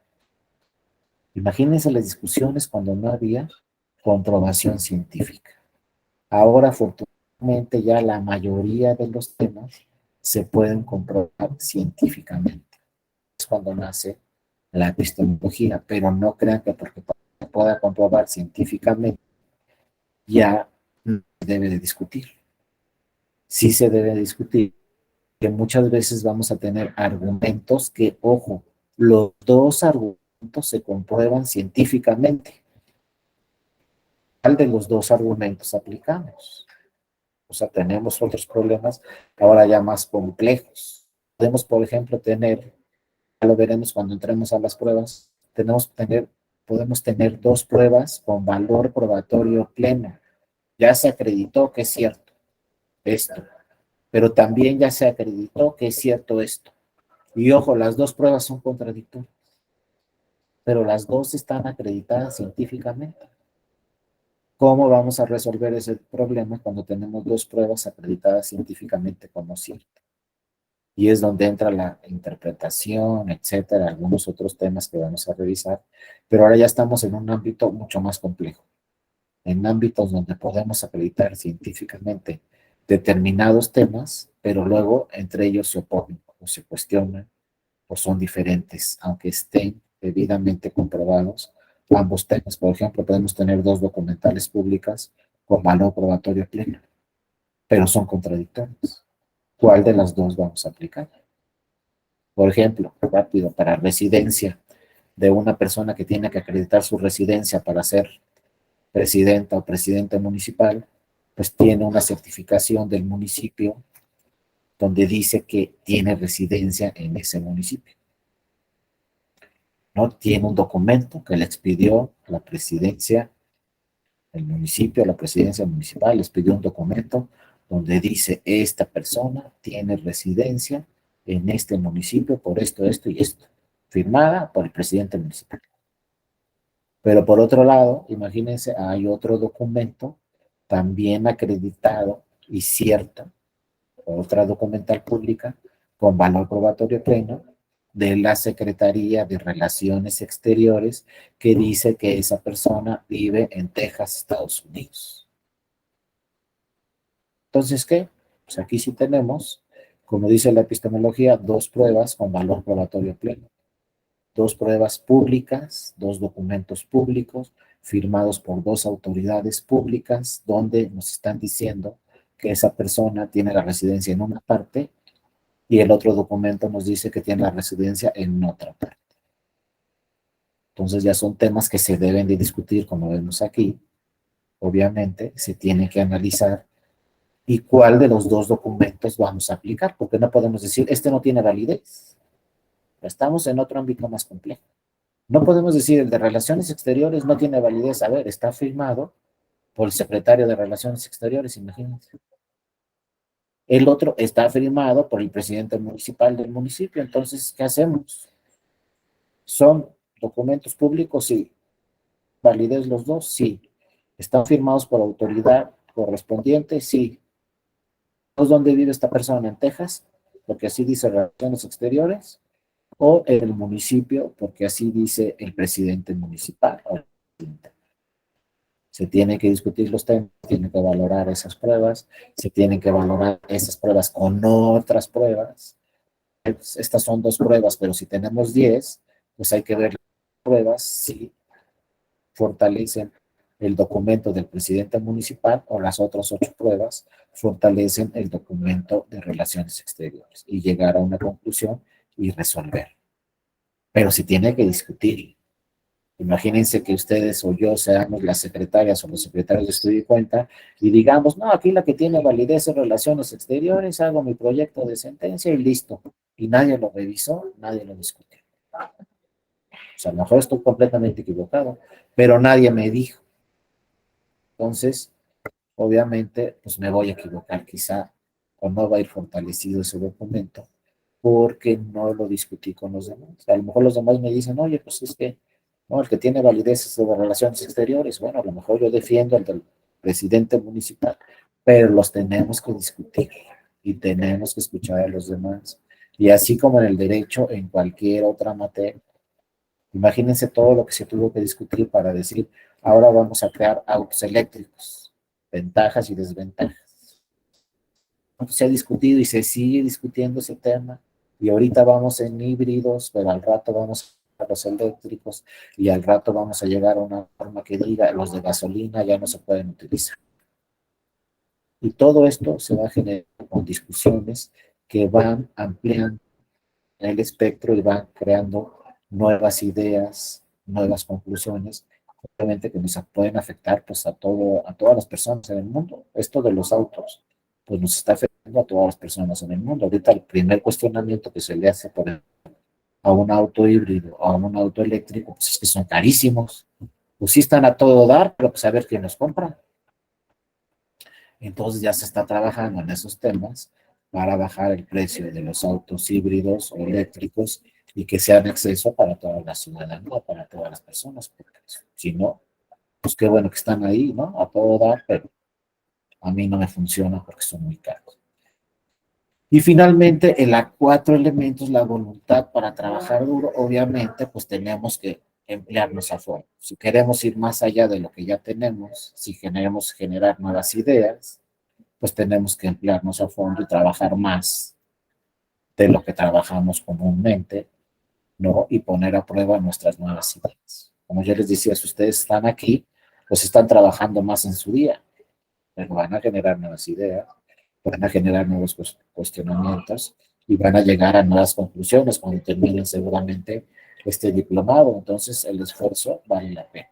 Imagínense las discusiones cuando no había comprobación científica. Ahora, afortunadamente, ya la mayoría de los temas se pueden comprobar científicamente. Es cuando nace la epistemología, pero no crean que porque se pueda comprobar científicamente ya no se debe de discutir. Sí se debe de discutir, que muchas veces vamos a tener argumentos que, ojo, los dos argumentos se comprueban científicamente. ¿Cuál de los dos argumentos aplicamos? O sea, tenemos otros problemas ahora ya más complejos. Podemos, por ejemplo, tener, ya lo veremos cuando entremos a las pruebas, podemos tener dos pruebas con valor probatorio pleno. Ya se acreditó que es cierto esto, pero también ya se acreditó que es cierto esto. Y ojo, las dos pruebas son contradictorias, pero las dos están acreditadas científicamente. ¿Cómo vamos a resolver ese problema cuando tenemos dos pruebas acreditadas científicamente como ciertas? Y es donde entra la interpretación, etcétera, algunos otros temas que vamos a revisar, pero ahora ya estamos en un ámbito mucho más complejo, en ámbitos donde podemos acreditar científicamente determinados temas, pero luego entre ellos se oponen o se cuestionan o son diferentes, aunque estén debidamente comprobados ambos temas. Por ejemplo, podemos tener dos documentales públicas con valor probatorio pleno, pero son contradictorios. ¿Cuál de las dos vamos a aplicar? Por ejemplo, rápido, para residencia de una persona que tiene que acreditar su residencia para ser presidenta o presidente municipal, pues tiene una certificación del municipio donde dice que tiene residencia en ese municipio. ¿No? Tiene un documento que le expidió la presidencia, el municipio, la presidencia municipal, les pidió un documento donde dice, esta persona tiene residencia en este municipio por esto, esto y esto, firmada por el presidente municipal. Pero por otro lado, imagínense, hay otro documento también acreditado y cierto, otra documental pública con valor probatorio pleno de la Secretaría de Relaciones Exteriores que dice que esa persona vive en Texas, Estados Unidos. Entonces, ¿qué? Pues aquí sí tenemos, como dice la epistemología, dos pruebas con valor probatorio pleno. Dos pruebas públicas, dos documentos públicos firmados por dos autoridades públicas donde nos están diciendo que esa persona tiene la residencia en una parte y el otro documento nos dice que tiene la residencia en otra parte. Entonces ya son temas que se deben de discutir, como vemos aquí. Obviamente se tiene que analizar y cuál de los dos documentos vamos a aplicar, porque no podemos decir, este no tiene validez. Estamos en otro ámbito más complejo. No podemos decir, el de Relaciones Exteriores no tiene validez. A ver, está firmado por el secretario de Relaciones Exteriores, imagínense. El otro está firmado por el presidente municipal del municipio. Entonces, ¿qué hacemos? ¿Son documentos públicos? Sí. ¿Validez los dos? Sí. ¿Están firmados por autoridad correspondiente? Sí. ¿Dónde vive esta persona? ¿En Texas? Porque así dice Relaciones Exteriores. ¿O en el municipio? Porque así dice el presidente municipal. Se tienen que discutir los temas, se tienen que valorar esas pruebas, se tienen que valorar esas pruebas con otras pruebas estas son 2 pruebas, pero si tenemos 10, pues hay que ver las pruebas si fortalecen el documento del presidente municipal o las otras 8 pruebas fortalecen el documento de relaciones exteriores y llegar a una conclusión y resolver. Pero se tiene que discutir. Imagínense que ustedes o yo seamos las secretarias o los secretarios de estudio y cuenta y digamos, no, aquí la que tiene validez es relaciones exteriores, hago mi proyecto de sentencia y listo. Y nadie lo revisó, nadie lo discutió. O sea, a lo mejor estoy completamente equivocado, pero nadie me dijo. Entonces, obviamente, pues me voy a equivocar quizá o no va a ir fortalecido ese documento porque no lo discutí con los demás. A lo mejor los demás me dicen, oye, pues es que no, el que tiene validez es de relaciones exteriores. Bueno, a lo mejor yo defiendo al del presidente municipal, pero los tenemos que discutir y tenemos que escuchar a los demás. Y así como en el derecho, en cualquier otra materia, imagínense todo lo que se tuvo que discutir para decir, ahora vamos a crear autos eléctricos, ventajas y desventajas. Se ha discutido y se sigue discutiendo ese tema. Y ahorita vamos en híbridos, pero al rato vamos a los eléctricos y al rato vamos a llegar a una forma que diga los de gasolina ya no se pueden utilizar. Y todo esto se va a generar con discusiones que van ampliando el espectro y van creando nuevas ideas, nuevas conclusiones, obviamente que nos pueden afectar pues a todas las personas en el mundo. Esto de los autos, pues nos está afectando a todas las personas en el mundo. Ahorita el primer cuestionamiento que se le hace a un auto híbrido o a un auto eléctrico, pues es que son carísimos. Pues sí están a todo dar, pero pues a ver quién los compra. Entonces ya se está trabajando en esos temas para bajar el precio de los autos híbridos o eléctricos y que sean acceso para toda la ciudadanía, para todas las personas, porque si no, pues qué bueno que están ahí, ¿no? A todo dar, pero a mí no me funciona porque son muy caros. Y finalmente, en la 4 elementos, la voluntad para trabajar duro, obviamente, pues tenemos que emplearnos a fondo. Si queremos ir más allá de lo que ya tenemos, si queremos generar nuevas ideas, pues tenemos que emplearnos a fondo y trabajar más de lo que trabajamos comúnmente, ¿no? Y poner a prueba nuestras nuevas ideas. Como yo les decía, si ustedes están aquí, pues están trabajando más en su día, pero van a generar nuevas ideas, van a generar nuevos cuestionamientos y van a llegar a nuevas conclusiones cuando terminen seguramente este diplomado. Entonces el esfuerzo vale la pena.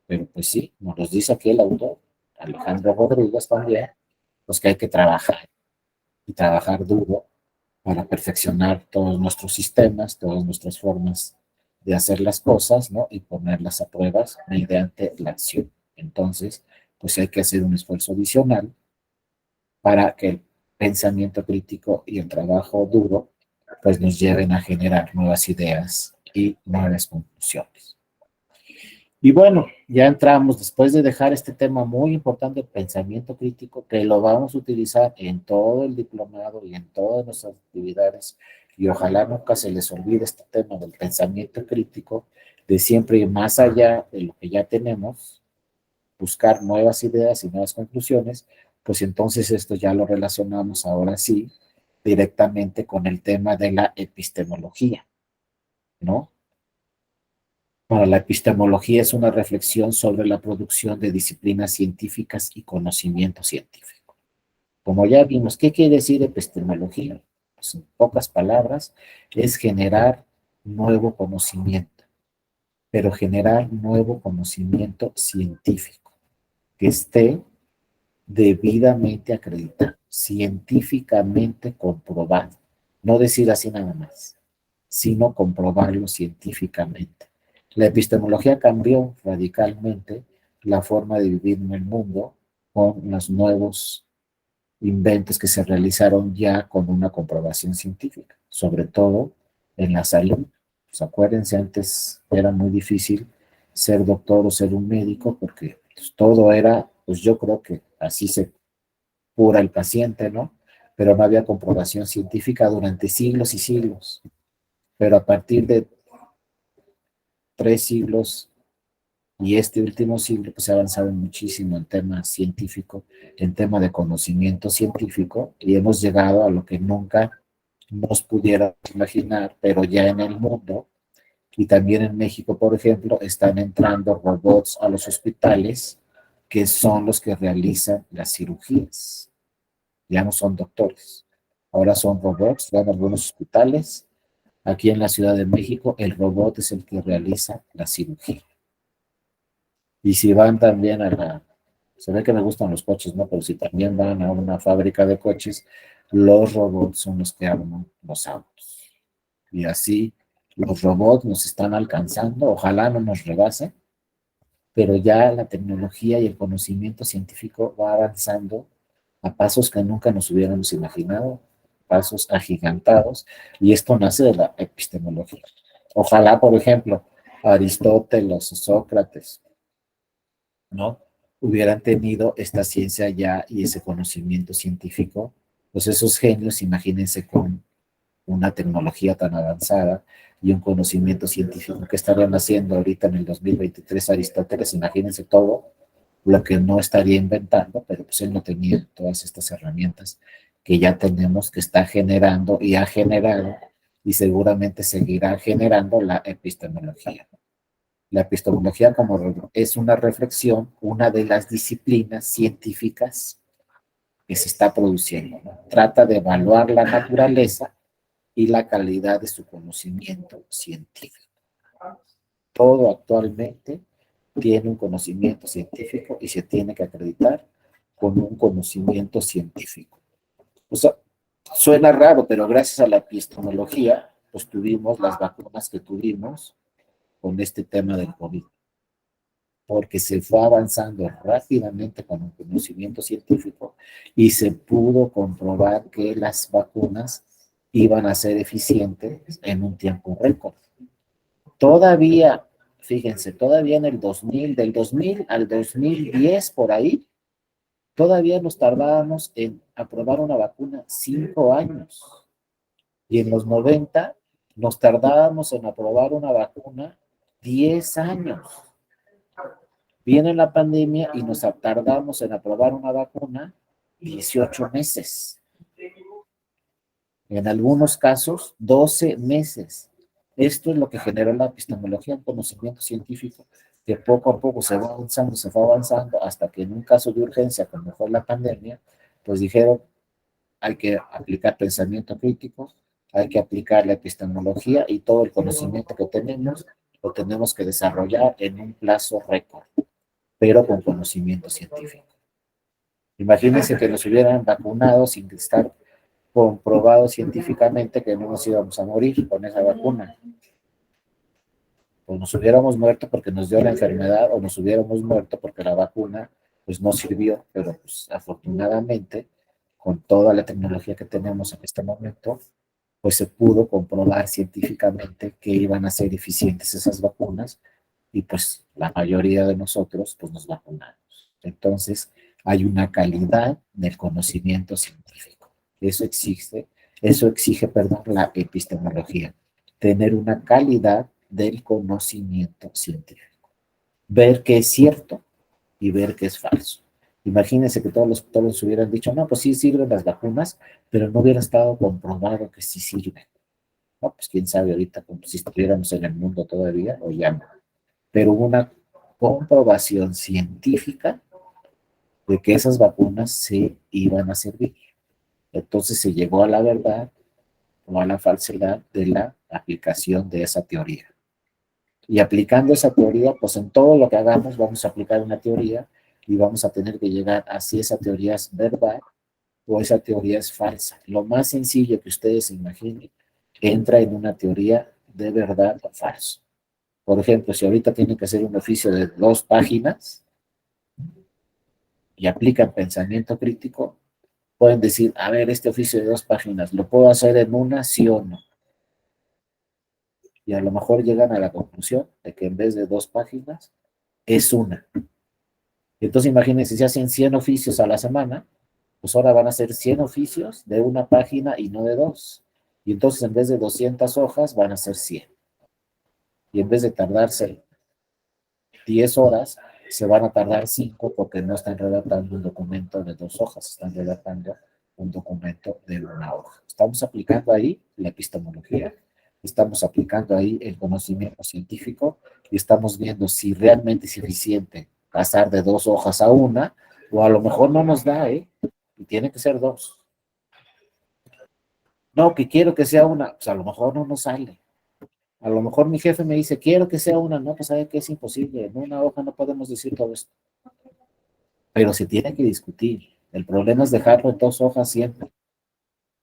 Pero pues sí, nos los dice aquí el autor, Alejandro Rodríguez también, pues que hay que trabajar y trabajar duro para perfeccionar todos nuestros sistemas, todas nuestras formas de hacer las cosas, ¿no? Y ponerlas a pruebas mediante la acción. Entonces, pues hay que hacer un esfuerzo adicional para que el pensamiento crítico y el trabajo duro, pues nos lleven a generar nuevas ideas y nuevas conclusiones. Y bueno, ya entramos, después de dejar este tema muy importante, el pensamiento crítico, que lo vamos a utilizar en todo el diplomado y en todas nuestras actividades, y ojalá nunca se les olvide este tema del pensamiento crítico, de siempre ir más allá de lo que ya tenemos, buscar nuevas ideas y nuevas conclusiones, pues entonces esto ya lo relacionamos ahora sí directamente con el tema de la epistemología, ¿no? Para la epistemología es una reflexión sobre la producción de disciplinas científicas y conocimiento científico. Como ya vimos, ¿qué quiere decir epistemología? Pues en pocas palabras, es generar nuevo conocimiento, pero generar nuevo conocimiento científico que esté debidamente acreditado, científicamente comprobado. No decir así nada más, sino comprobarlo científicamente. La epistemología cambió radicalmente la forma de vivir en el mundo con los nuevos inventos que se realizaron ya con una comprobación científica, sobre todo en la salud. Pues acuérdense, antes era muy difícil ser doctor o ser un médico porque pues, todo era, pues yo creo que así se cura el paciente, ¿no? Pero no había comprobación científica durante siglos y siglos. Pero a partir de 3 siglos y este último siglo pues, se ha avanzado muchísimo en tema científico, en tema de conocimiento científico, y hemos llegado a lo que nunca nos pudiéramos imaginar, pero ya en el mundo y también en México, por ejemplo, están entrando robots a los hospitales que son los que realizan las cirugías. Ya no son doctores, ahora son robots, van a algunos hospitales. Aquí en la Ciudad de México, el robot es el que realiza la cirugía. Y si van también se ve que me gustan los coches, ¿no? Pero si también van a una fábrica de coches, los robots son los que arman los autos. Y así los robots nos están alcanzando, ojalá no nos rebasen, pero ya la tecnología y el conocimiento científico va avanzando a pasos que nunca nos hubiéramos imaginado, pasos agigantados, y esto nace de la epistemología. Ojalá, por ejemplo, Aristóteles o Sócrates, ¿no? Hubieran tenido esta ciencia ya y ese conocimiento científico, pues esos genios, imagínense con una tecnología tan avanzada y un conocimiento científico que estarían haciendo ahorita en el 2023 Aristóteles, imagínense todo lo que no estaría inventando, pero pues él no tenía todas estas herramientas que ya tenemos, que está generando y ha generado y seguramente seguirá generando la epistemología. La epistemología como es una reflexión, una de las disciplinas científicas que se está produciendo, ¿no? Trata de evaluar la naturaleza y la calidad de su conocimiento científico. Todo actualmente tiene un conocimiento científico y se tiene que acreditar con un conocimiento científico. O sea, suena raro, pero gracias a la epistemología, pues tuvimos las vacunas que tuvimos con este tema del COVID, porque se fue avanzando rápidamente con un conocimiento científico y se pudo comprobar que las vacunas iban a ser eficientes en un tiempo récord. Todavía, fíjense, todavía en el 2000, del 2000 al 2010, por ahí, todavía nos tardábamos en aprobar una vacuna 5 años. Y en los 90 nos tardábamos en aprobar una vacuna 10 años. Viene la pandemia y nos tardamos en aprobar una vacuna 18 meses. En algunos casos, 12 meses. Esto es lo que generó la epistemología, el conocimiento científico, que poco a poco se fue avanzando, hasta que en un caso de urgencia, como fue la pandemia, pues dijeron, hay que aplicar pensamiento crítico, hay que aplicar la epistemología y todo el conocimiento que tenemos lo tenemos que desarrollar en un plazo récord, pero con conocimiento científico. Imagínense que nos hubieran vacunado sin estar comprobado científicamente que no nos íbamos a morir con esa vacuna. O nos hubiéramos muerto porque nos dio la enfermedad, o nos hubiéramos muerto porque la vacuna pues no sirvió, pero pues afortunadamente con toda la tecnología que tenemos en este momento, pues se pudo comprobar científicamente que iban a ser eficientes esas vacunas y pues la mayoría de nosotros pues nos vacunamos. Entonces hay una calidad del conocimiento científico. Eso exige, perdón, la epistemología, tener una calidad del conocimiento científico, ver qué es cierto y ver qué es falso. Imagínense que todos los doctores hubieran dicho, no, pues sí sirven las vacunas, pero no hubiera estado comprobado que sí sirven. No, pues quién sabe ahorita como si estuviéramos en el mundo todavía o ya no. Pero hubo una comprobación científica de que esas vacunas se iban a servir. Entonces se llegó a la verdad o a la falsedad de la aplicación de esa teoría. Y aplicando esa teoría, pues en todo lo que hagamos vamos a aplicar una teoría y vamos a tener que llegar a si esa teoría es verdad o esa teoría es falsa. Lo más sencillo que ustedes se imaginen entra en una teoría de verdad o falso. Por ejemplo, si ahorita tienen que hacer un oficio de 2 páginas y aplican pensamiento crítico, pueden decir, a ver, este oficio de 2 páginas, ¿lo puedo hacer en una, sí o no? Y a lo mejor llegan a la conclusión de que en vez de 2 páginas, es una. Entonces imagínense, si hacen 100 oficios a la semana, pues ahora van a ser 100 oficios de 1 página y no de 2. Y entonces en vez de 200 hojas, van a ser 100. Y en vez de tardarse 10 horas, se van a tardar 5 porque no están redactando un documento de 2 hojas, están redactando un documento de una hoja. Estamos aplicando ahí la epistemología, estamos aplicando ahí el conocimiento científico y estamos viendo si realmente es eficiente pasar de 2 hojas a una, o a lo mejor no nos da, y tiene que ser 2. No, que quiero que sea una, pues a lo mejor no nos sale. A lo mejor mi jefe me dice, quiero que sea una, no, pues sabe que es imposible, en una hoja no podemos decir todo esto. Pero se tiene que discutir. El problema es dejarlo en 2 hojas siempre.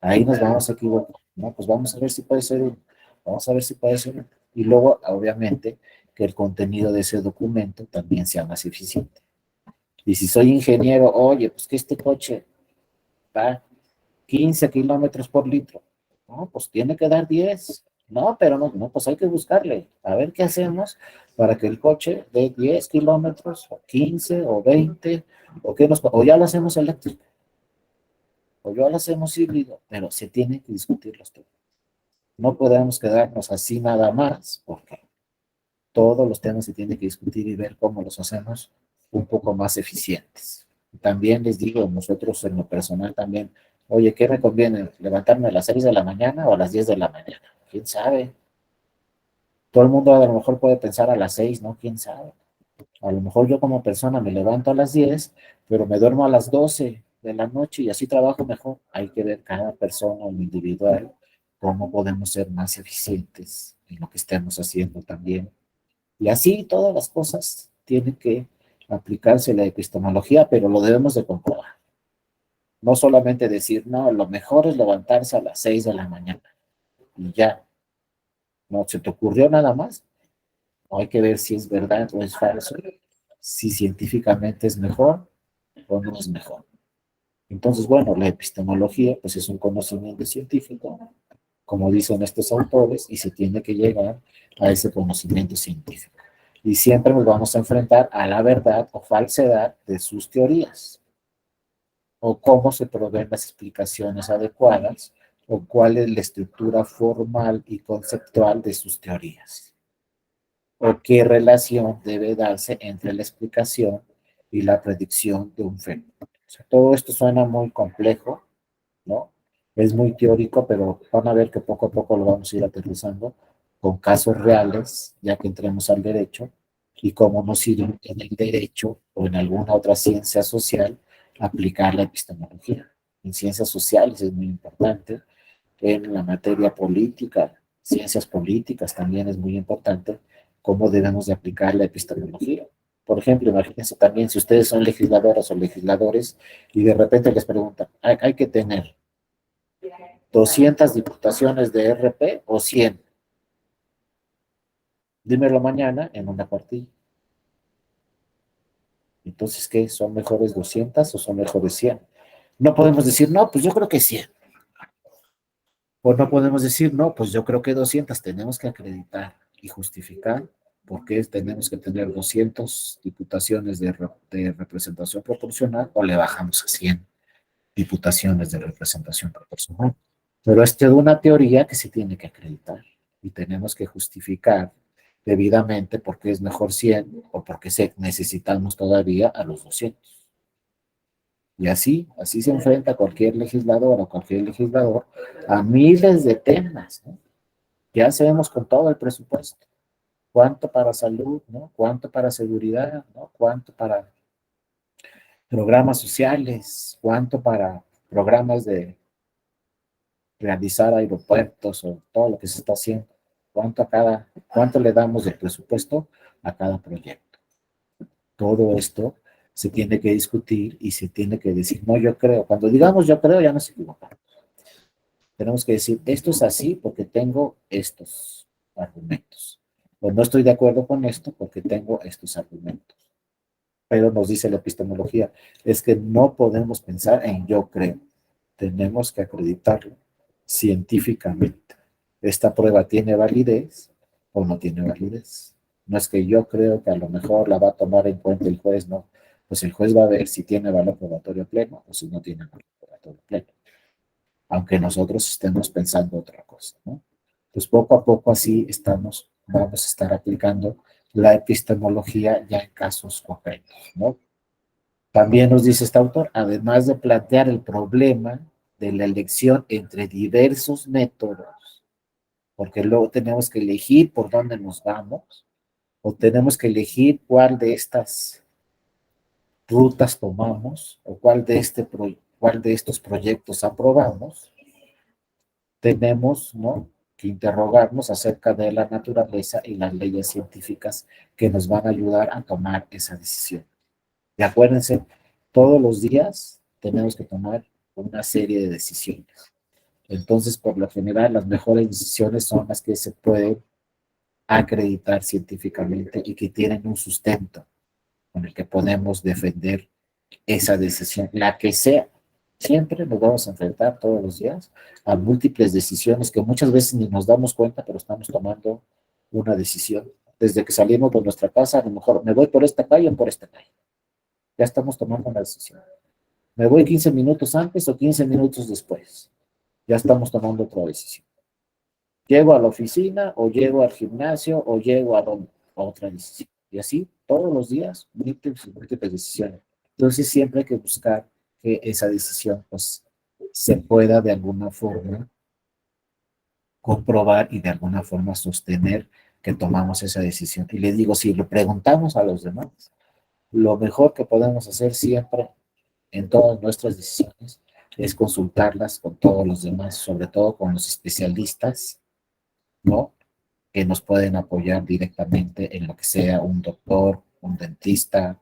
Ahí nos vamos a equivocar. No, pues vamos a ver si puede ser uno. Vamos a ver si puede ser uno. Y luego, obviamente, que el contenido de ese documento también sea más eficiente. Y si soy ingeniero, oye, pues que este coche va 15 kilómetros por litro. No, pues tiene que dar 10. No, pero no, no, pues hay que buscarle. A ver qué hacemos para que el coche dé 10 kilómetros, o 15, o 20, o ya lo hacemos eléctrico, o ya lo hacemos híbrido, pero se tiene que discutir los temas. No podemos quedarnos así nada más, porque todos los temas se tienen que discutir y ver cómo los hacemos un poco más eficientes. También les digo, nosotros en lo personal también, oye, ¿qué me conviene? ¿Levantarme a las 6 de la mañana o a las 10 de la mañana? ¿Quién sabe? Todo el mundo a lo mejor puede pensar a las 6, ¿no? ¿Quién sabe? A lo mejor yo como persona me levanto a las 10, pero me duermo a las 12 de la noche y así trabajo mejor. Hay que ver cada persona en individual cómo podemos ser más eficientes en lo que estemos haciendo también. Y así todas las cosas tienen que aplicarse la epistemología, pero lo debemos de comprobar. No solamente decir, no, lo mejor es levantarse a las 6 de la mañana y ya. No se te ocurrió nada más. No, hay que ver si es verdad o es falso, si científicamente es mejor o no es mejor. Entonces, bueno, la epistemología pues es un conocimiento científico, como dicen estos autores, y se tiene que llegar a ese conocimiento científico. Y siempre nos vamos a enfrentar a la verdad o falsedad de sus teorías, o cómo se proveen las explicaciones adecuadas, o cuál es la estructura formal y conceptual de sus teorías, o qué relación debe darse entre la explicación y la predicción de un fenómeno. O sea, todo esto suena muy complejo, ¿no? Es muy teórico, pero van a ver que poco a poco lo vamos a ir aterrizando con casos reales, ya que entremos al derecho, y cómo nos sirve en el derecho o en alguna otra ciencia social aplicar la epistemología. En ciencias sociales es muy importante, en la materia política, ciencias políticas también es muy importante cómo debemos de aplicar la epistemología. Por ejemplo, imagínense también si ustedes son legisladoras o legisladores y de repente les preguntan, hay que tener 200 diputaciones de RP o 100. Dímelo mañana en una partida. Entonces, ¿qué? ¿Son mejores 200 o son mejores 100? No podemos decir, no, pues yo creo que 100. O no podemos decir, no, pues yo creo que 200. Tenemos que acreditar y justificar por qué tenemos que tener 200 diputaciones de representación proporcional o le bajamos a 100 diputaciones de representación proporcional. Pero es toda una teoría que se tiene que acreditar y tenemos que justificar debidamente por qué es mejor 100 o por qué necesitamos todavía a los 200. Y así se enfrenta cualquier legislador o cualquier legislador a miles de temas, ¿no? ¿Qué hacemos con todo el presupuesto? ¿Cuánto para salud, ¿no? ¿Cuánto para seguridad, ¿no? ¿Cuánto para programas sociales? ¿Cuánto para programas de realizar aeropuertos o todo lo que se está haciendo? ¿Cuánto le damos de presupuesto a cada proyecto? Todo esto se tiene que discutir y se tiene que decir, no, yo creo. Cuando digamos yo creo, ya nos equivocamos. Tenemos que decir, esto es así porque tengo estos argumentos. O no estoy de acuerdo con esto porque tengo estos argumentos. Pero nos dice la epistemología, es que no podemos pensar en yo creo. Tenemos que acreditarlo científicamente. ¿Esta prueba tiene validez o no tiene validez? No es que yo creo que a lo mejor la va a tomar en cuenta el juez, no. Pues el juez va a ver si tiene valor probatorio pleno o si no tiene valor probatorio pleno, aunque nosotros estemos pensando otra cosa, ¿no? Pues poco a poco así vamos a estar aplicando la epistemología ya en casos concretos, ¿no? También nos dice este autor, además de plantear el problema de la elección entre diversos métodos, porque luego tenemos que elegir por dónde nos vamos, o tenemos que elegir cuál de estas rutas tomamos, o cuál de estos proyectos aprobamos. Tenemos, ¿no?, que interrogarnos acerca de la naturaleza y las leyes científicas que nos van a ayudar a tomar esa decisión. Y acuérdense, todos los días tenemos que tomar una serie de decisiones. Entonces, por lo general, las mejores decisiones son las que se pueden acreditar científicamente y que tienen un sustento con el que podemos defender esa decisión, la que sea. Siempre nos vamos a enfrentar todos los días a múltiples decisiones que muchas veces ni nos damos cuenta, pero estamos tomando una decisión. Desde que salimos de nuestra casa, a lo mejor me voy por esta calle o por esta calle. Ya estamos tomando una decisión. Me voy 15 minutos antes o 15 minutos después. Ya estamos tomando otra decisión. Llego a la oficina o llego al gimnasio o llego a otra decisión. Y así todos los días, múltiples decisiones. Entonces siempre hay que buscar que esa decisión pues, se pueda de alguna forma comprobar y de alguna forma sostener que tomamos esa decisión. Y le digo, si le preguntamos a los demás, lo mejor que podemos hacer siempre en todas nuestras decisiones es consultarlas con todos los demás, sobre todo con los especialistas, ¿no?, que nos pueden apoyar directamente en lo que sea, un doctor, un dentista,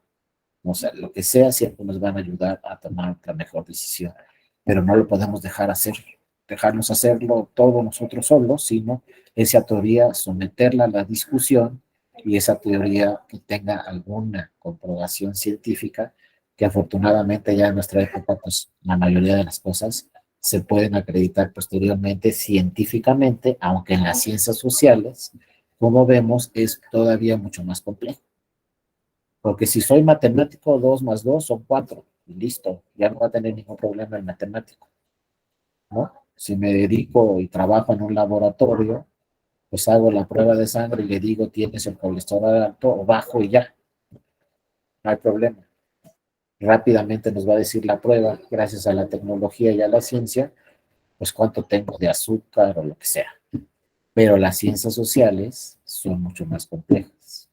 o sea, lo que sea, siempre nos van a ayudar a tomar la mejor decisión. Pero no lo podemos dejarnos hacerlo todos nosotros solos, sino esa teoría someterla a la discusión y esa teoría que tenga alguna comprobación científica, que afortunadamente ya en nuestra época, pues la mayoría de las cosas se pueden acreditar posteriormente científicamente, aunque en las ciencias sociales, como vemos, es todavía mucho más complejo. Porque si soy matemático, 2 más 2 son 4, y listo, ya no va a tener ningún problema el matemático, ¿no? Si me dedico y trabajo en un laboratorio, pues hago la prueba de sangre y le digo, tienes el colesterol alto o bajo y ya, no hay problema. Rápidamente nos va a decir la prueba, gracias a la tecnología y a la ciencia, pues cuánto tengo de azúcar o lo que sea. Pero las ciencias sociales son mucho más complejas,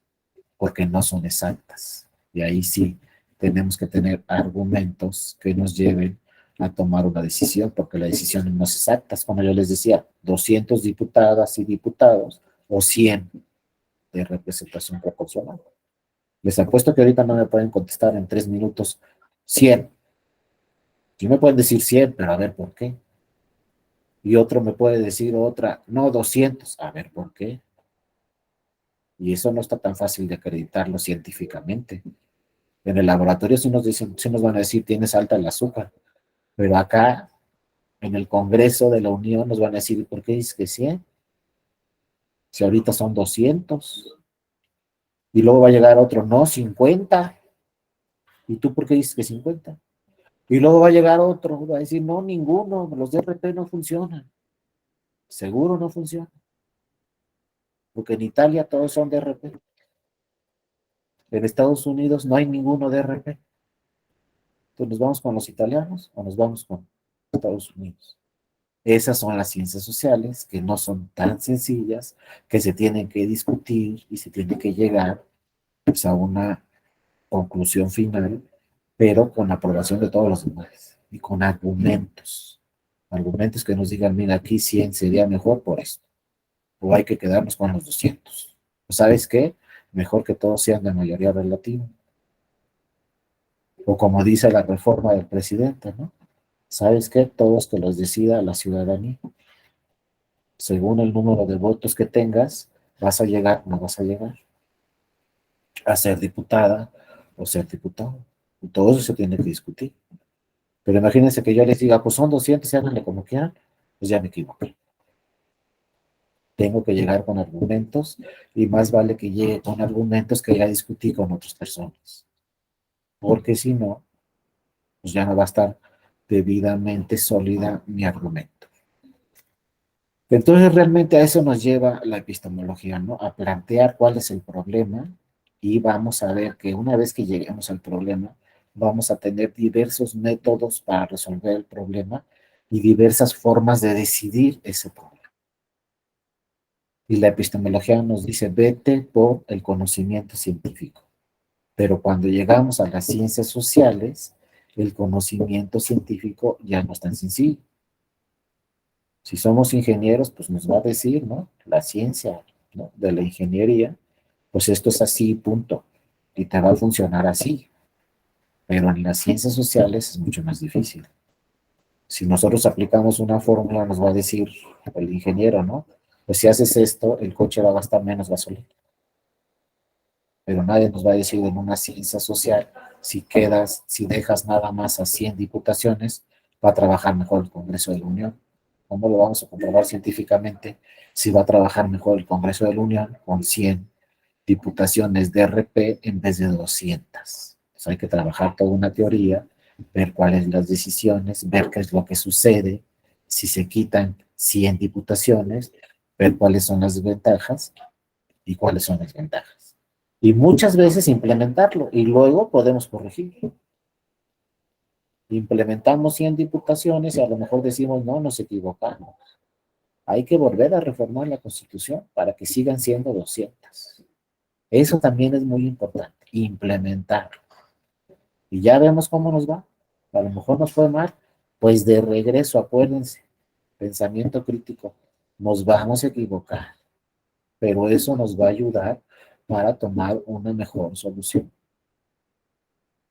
porque no son exactas. Y ahí sí tenemos que tener argumentos que nos lleven a tomar una decisión, porque la decisión no es exacta. Como yo les decía, 200 diputadas y diputados o 100 de representación proporcional. Les apuesto que ahorita no me pueden contestar en 3 minutos 100. Sí me pueden decir 100, pero a ver por qué. Y otro me puede decir otra, no, 200, a ver por qué. Y eso no está tan fácil de acreditarlo científicamente. En el laboratorio sí nos dicen, sí nos van a decir, tienes alta el azúcar, pero acá, en el Congreso de la Unión, nos van a decir, ¿por qué dices que 100? Si ahorita son 200. Y luego va a llegar otro, no, 50. ¿Y tú por qué dices que 50? Y luego va a llegar otro, va a decir, no, ninguno, los DRP no funcionan. Seguro no funcionan. Porque en Italia todos son DRP. En Estados Unidos no hay ninguno DRP. Entonces, ¿nos vamos con los italianos o nos vamos con Estados Unidos? Esas son las ciencias sociales que no son tan sencillas, que se tienen que discutir y se tiene que llegar pues, a una conclusión final, pero con la aprobación de todos los demás y con argumentos. Argumentos que nos digan, mira, aquí 100 sería mejor por esto, o hay que quedarnos con los 200. ¿Sabes qué? Mejor que todos sean de mayoría relativa. O como dice la reforma del presidente, ¿no? ¿Sabes qué? Todos que los decida la ciudadanía. Según el número de votos que tengas, vas a llegar o no vas a llegar a ser diputada o ser diputado. Y todo eso se tiene que discutir. Pero imagínense que yo les diga, pues son 200 y háganle como quieran, pues ya me equivoqué. Tengo que llegar con argumentos y más vale que llegue con argumentos que ya discutí con otras personas. Porque si no, pues ya no va a estar debidamente sólida mi argumento. Entonces realmente a eso nos lleva la epistemología, ¿no? A plantear cuál es el problema y vamos a ver que una vez que lleguemos al problema, vamos a tener diversos métodos para resolver el problema y diversas formas de decidir ese problema. Y la epistemología nos dice, vete por el conocimiento científico. Pero cuando llegamos a las ciencias sociales, el conocimiento científico ya no es tan sencillo. Si somos ingenieros, pues nos va a decir, ¿no? La ciencia, ¿no? De la ingeniería, pues esto es así, punto. Y te va a funcionar así. Pero en las ciencias sociales es mucho más difícil. Si nosotros aplicamos una fórmula, nos va a decir el ingeniero, ¿no? Pues si haces esto, el coche va a gastar menos gasolina. Pero nadie nos va a decir en una ciencia social, si dejas nada más a 100 diputaciones, va a trabajar mejor el Congreso de la Unión. ¿Cómo lo vamos a comprobar científicamente si va a trabajar mejor el Congreso de la Unión con 100 diputaciones de RP en vez de 200? Entonces hay que trabajar toda una teoría, ver cuáles son las decisiones, ver qué es lo que sucede si se quitan 100 diputaciones, ver cuáles son las ventajas y cuáles son las ventajas. Y muchas veces implementarlo y luego podemos corregir. Implementamos 100 diputaciones y a lo mejor decimos, no, nos equivocamos. Hay que volver a reformar la Constitución para que sigan siendo 200. Eso también es muy importante, implementarlo. Y ya vemos cómo nos va. A lo mejor nos fue mal, pues de regreso, acuérdense, pensamiento crítico, nos vamos a equivocar, pero eso nos va a ayudar para tomar una mejor solución.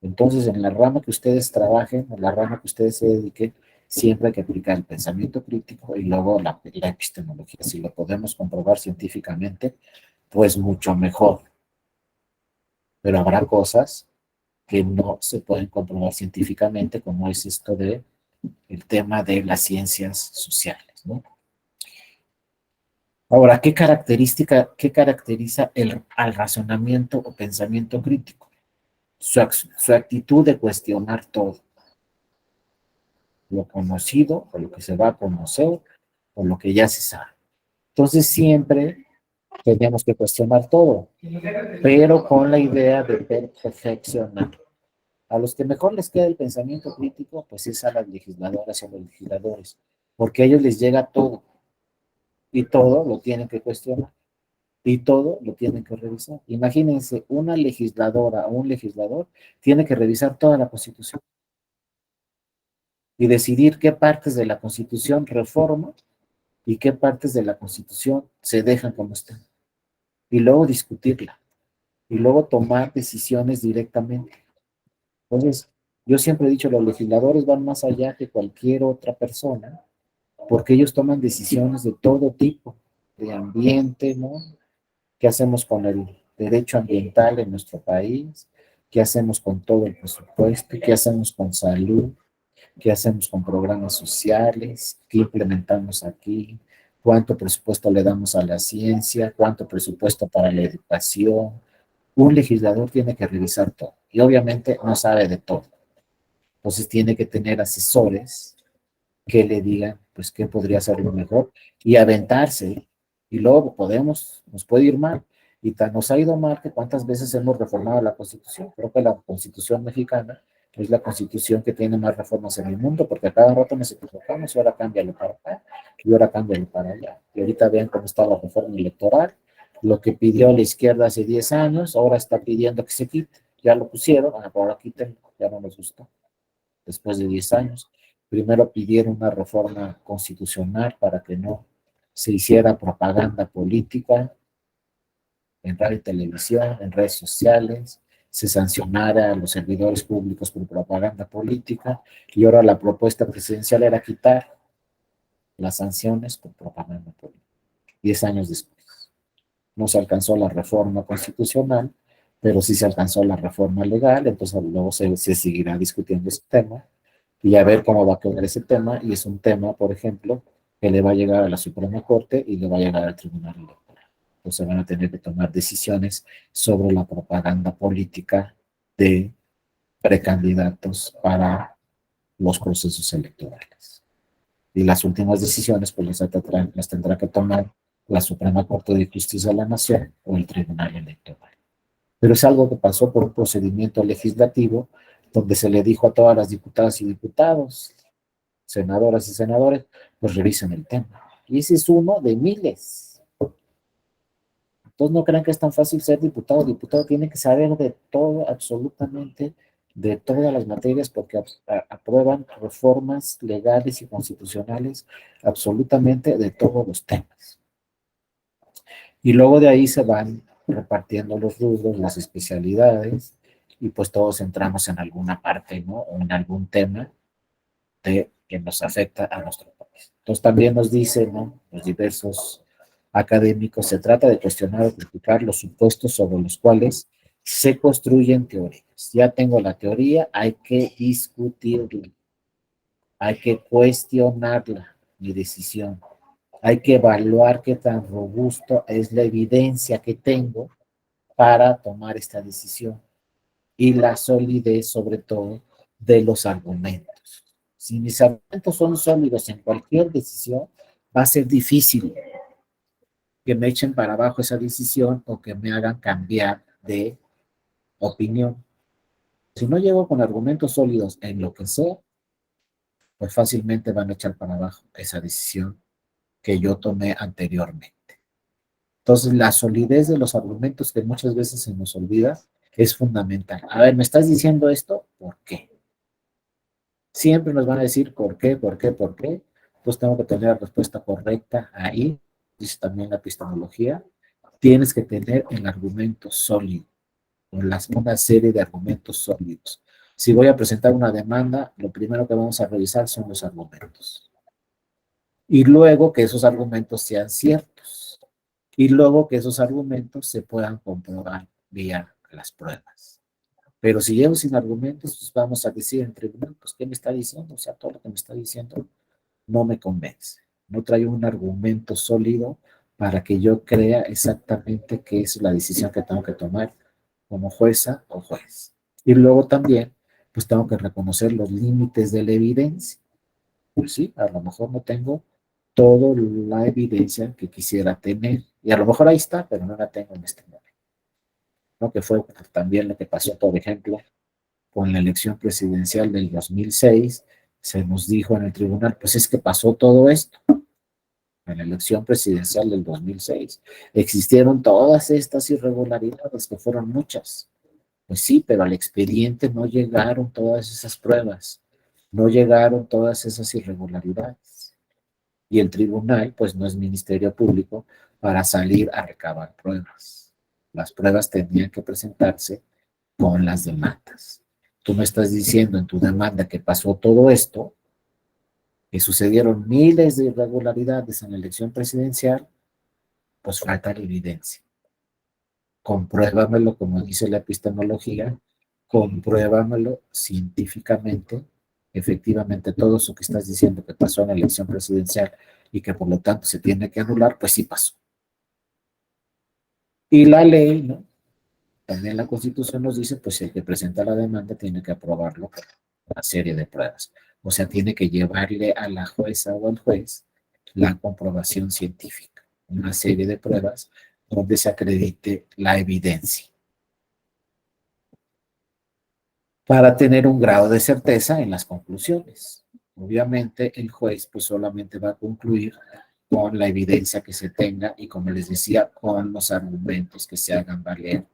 Entonces, en la rama que ustedes trabajen, en la rama que ustedes se dediquen, siempre hay que aplicar el pensamiento crítico y luego la epistemología. Si lo podemos comprobar científicamente, pues mucho mejor. Pero habrá cosas que no se pueden comprobar científicamente, como es esto de el tema de las ciencias sociales, ¿no? Ahora, ¿qué caracteriza al razonamiento o pensamiento crítico? Su actitud de cuestionar todo, lo conocido, o lo que se va a conocer, o lo que ya se sabe. Entonces siempre tenemos que cuestionar todo, pero con la idea de perfeccionar. A los que mejor les queda el pensamiento crítico, pues es a las legisladoras y a los legisladores, porque a ellos les llega todo, y todo lo tienen que cuestionar, y todo lo tienen que revisar. Imagínense, una legisladora o un legislador tiene que revisar toda la Constitución y decidir qué partes de la Constitución reforma y qué partes de la Constitución se dejan como están. Y luego discutirla. Y luego tomar decisiones directamente. Entonces, yo siempre he dicho, los legisladores van más allá que cualquier otra persona, porque ellos toman decisiones de todo tipo, de ambiente, ¿no? ¿Qué hacemos con el derecho ambiental en nuestro país? ¿Qué hacemos con todo el presupuesto? ¿Qué hacemos con salud? ¿Qué hacemos con programas sociales? ¿Qué implementamos aquí? ¿Cuánto presupuesto le damos a la ciencia? ¿Cuánto presupuesto para la educación? Un legislador tiene que revisar todo y obviamente no sabe de todo. Entonces tiene que tener asesores que le digan, pues, qué podría ser lo mejor y aventarse. Y luego nos puede ir mal. Y tan nos ha ido mal que cuántas veces hemos reformado la Constitución. Creo que la Constitución mexicana es la Constitución que tiene más reformas en el mundo, porque a cada rato nos equivocamos y ahora cámbialo para acá y ahora cámbialo para allá. Y ahorita vean cómo está la reforma electoral. Lo que pidió la izquierda hace 10 años, ahora está pidiendo que se quite. Ya lo pusieron, ahora quiten, ya no nos gustó después de 10 años. Primero pidieron una reforma constitucional para que no se hiciera propaganda política en radio y televisión, en redes sociales, se sancionara a los servidores públicos por propaganda política, y ahora la propuesta presidencial era quitar las sanciones por propaganda política. 10 años después. No se alcanzó la reforma constitucional, pero sí se alcanzó la reforma legal, entonces luego se seguirá discutiendo ese tema y a ver cómo va a quedar ese tema, y es un tema, por ejemplo, que le va a llegar a la Suprema Corte y le va a llegar al Tribunal Electoral. Entonces van a tener que tomar decisiones sobre la propaganda política de precandidatos para los procesos electorales. Y las últimas decisiones pues las tendrá que tomar la Suprema Corte de Justicia de la Nación o el Tribunal Electoral. Pero es algo que pasó por un procedimiento legislativo donde se le dijo a todas las diputadas y diputados, senadoras y senadores, pues revisen el tema. Y ese es uno de miles. Entonces no crean que es tan fácil ser diputado. Diputado tiene que saber de todo, absolutamente de todas las materias, porque aprueban reformas legales y constitucionales absolutamente de todos los temas. Y luego de ahí se van repartiendo los rubros, las especialidades, y pues todos entramos en alguna parte, ¿no? O en algún tema que nos afecta a nuestro país. Entonces también nos dicen, ¿no? Los diversos académicos, se trata de cuestionar o criticar los supuestos sobre los cuales se construyen teorías. Ya tengo la teoría, hay que discutirla, hay que cuestionarla, mi decisión. Hay que evaluar qué tan robusto es la evidencia que tengo para tomar esta decisión y la solidez, sobre todo, de los argumentos. Si mis argumentos son sólidos en cualquier decisión, va a ser difícil que me echen para abajo esa decisión o que me hagan cambiar de opinión. Si no llego con argumentos sólidos en lo que sea, pues fácilmente van a echar para abajo esa decisión que yo tomé anteriormente. Entonces, la solidez de los argumentos que muchas veces se nos olvida es fundamental. A ver, ¿me estás diciendo esto? ¿Por qué? Siempre nos van a decir por qué, por qué, por qué. Pues tengo que tener la respuesta correcta ahí. Dice también la epistemología. Tienes que tener el argumento sólido, una serie de argumentos sólidos. Si voy a presentar una demanda, lo primero que vamos a revisar son los argumentos. Y luego que esos argumentos sean ciertos. Y luego que esos argumentos se puedan comprobar vía las pruebas. Pero si llego sin argumentos, pues vamos a decir en tribunal, pues, ¿qué me está diciendo? O sea, todo lo que me está diciendo no me convence. No traigo un argumento sólido para que yo crea exactamente qué es la decisión que tengo que tomar como jueza o juez. Y luego también, pues tengo que reconocer los límites de la evidencia. Pues sí, a lo mejor no tengo toda la evidencia que quisiera tener. Y a lo mejor ahí está, pero no la tengo en este momento. ¿No? Que fue también lo que pasó, por ejemplo, con la elección presidencial del 2006, se nos dijo en el tribunal, pues es que pasó todo esto en la elección presidencial del 2006. Existieron todas estas irregularidades, que fueron muchas. Pues sí, pero al expediente no llegaron todas esas pruebas, no llegaron todas esas irregularidades. Y el tribunal, pues no es ministerio público para salir a recabar pruebas. Las pruebas tenían que presentarse con las demandas. Tú me estás diciendo en tu demanda que pasó todo esto, que sucedieron miles de irregularidades en la elección presidencial, pues falta la evidencia. Compruébamelo, como dice la epistemología, compruébamelo científicamente, efectivamente todo eso que estás diciendo que pasó en la elección presidencial y que por lo tanto se tiene que anular, pues sí pasó. Y la ley, ¿no? También la Constitución nos dice, pues el que presenta la demanda tiene que aprobarlo con una serie de pruebas. O sea, tiene que llevarle a la jueza o al juez la comprobación científica, una serie de pruebas donde se acredite la evidencia para tener un grado de certeza en las conclusiones. Obviamente el juez pues solamente va a concluir con la evidencia que se tenga y, como les decía, con los argumentos que se hagan valer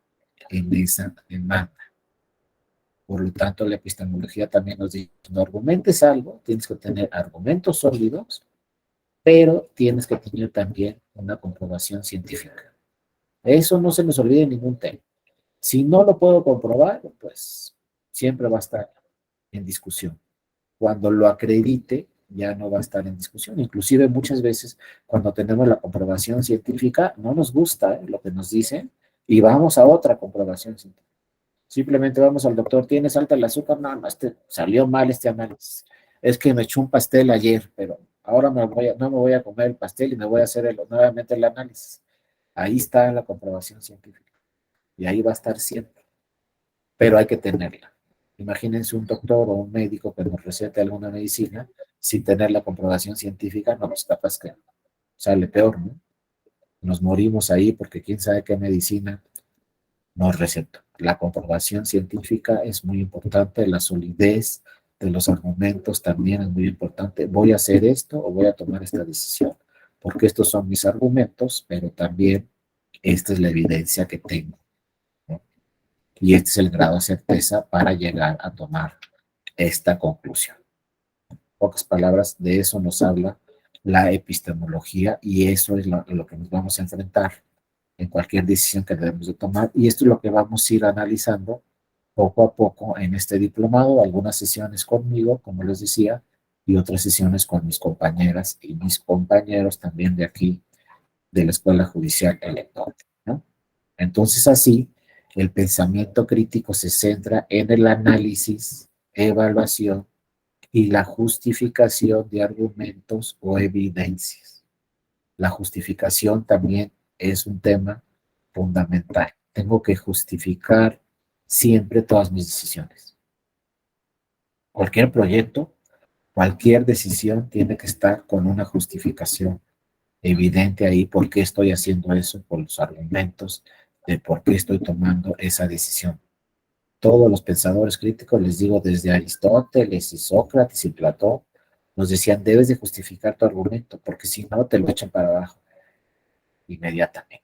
en esa demanda. Por lo tanto, la epistemología también nos dice, no argumentes algo, tienes que tener argumentos sólidos, pero tienes que tener también una comprobación científica. Eso no se nos olvide en ningún tema. Si no lo puedo comprobar, pues siempre va a estar en discusión. Cuando lo acredite, ya no va a estar en discusión. Inclusive muchas veces cuando tenemos la comprobación científica, no nos gusta lo que nos dicen y vamos a otra comprobación científica. Simplemente vamos al doctor, ¿tienes alta el azúcar? No, no, salió mal este análisis. Es que me echó un pastel ayer, pero ahora no me voy a comer el pastel y me voy a hacer nuevamente el análisis. Ahí está la comprobación científica y ahí va a estar siempre, pero hay que tenerla. Imagínense un doctor o un médico que nos recete alguna medicina sin tener la comprobación científica, no, pues capaz que sale peor, ¿no? Nos morimos ahí porque quién sabe qué medicina nos recetó. La comprobación científica es muy importante, la solidez de los argumentos también es muy importante. Voy a hacer esto o voy a tomar esta decisión, porque estos son mis argumentos, pero también esta es la evidencia que tengo, ¿no? Y este es el grado de certeza para llegar a tomar esta conclusión. En pocas palabras, de eso nos habla la epistemología y eso es lo que nos vamos a enfrentar en cualquier decisión que debemos de tomar. Y esto es lo que vamos a ir analizando poco a poco en este diplomado, algunas sesiones conmigo, como les decía, y otras sesiones con mis compañeras y mis compañeros también de aquí, de la Escuela Judicial Electoral, ¿no? Entonces, así, el pensamiento crítico se centra en el análisis, evaluación y la justificación de argumentos o evidencias. La justificación también es un tema fundamental. Tengo que justificar siempre todas mis decisiones. Cualquier proyecto, cualquier decisión tiene que estar con una justificación evidente ahí por qué estoy haciendo eso, por los argumentos de por qué estoy tomando esa decisión. Todos los pensadores críticos, les digo, desde Aristóteles y Sócrates y Platón, nos decían, debes de justificar tu argumento, porque si no, te lo echan para abajo inmediatamente.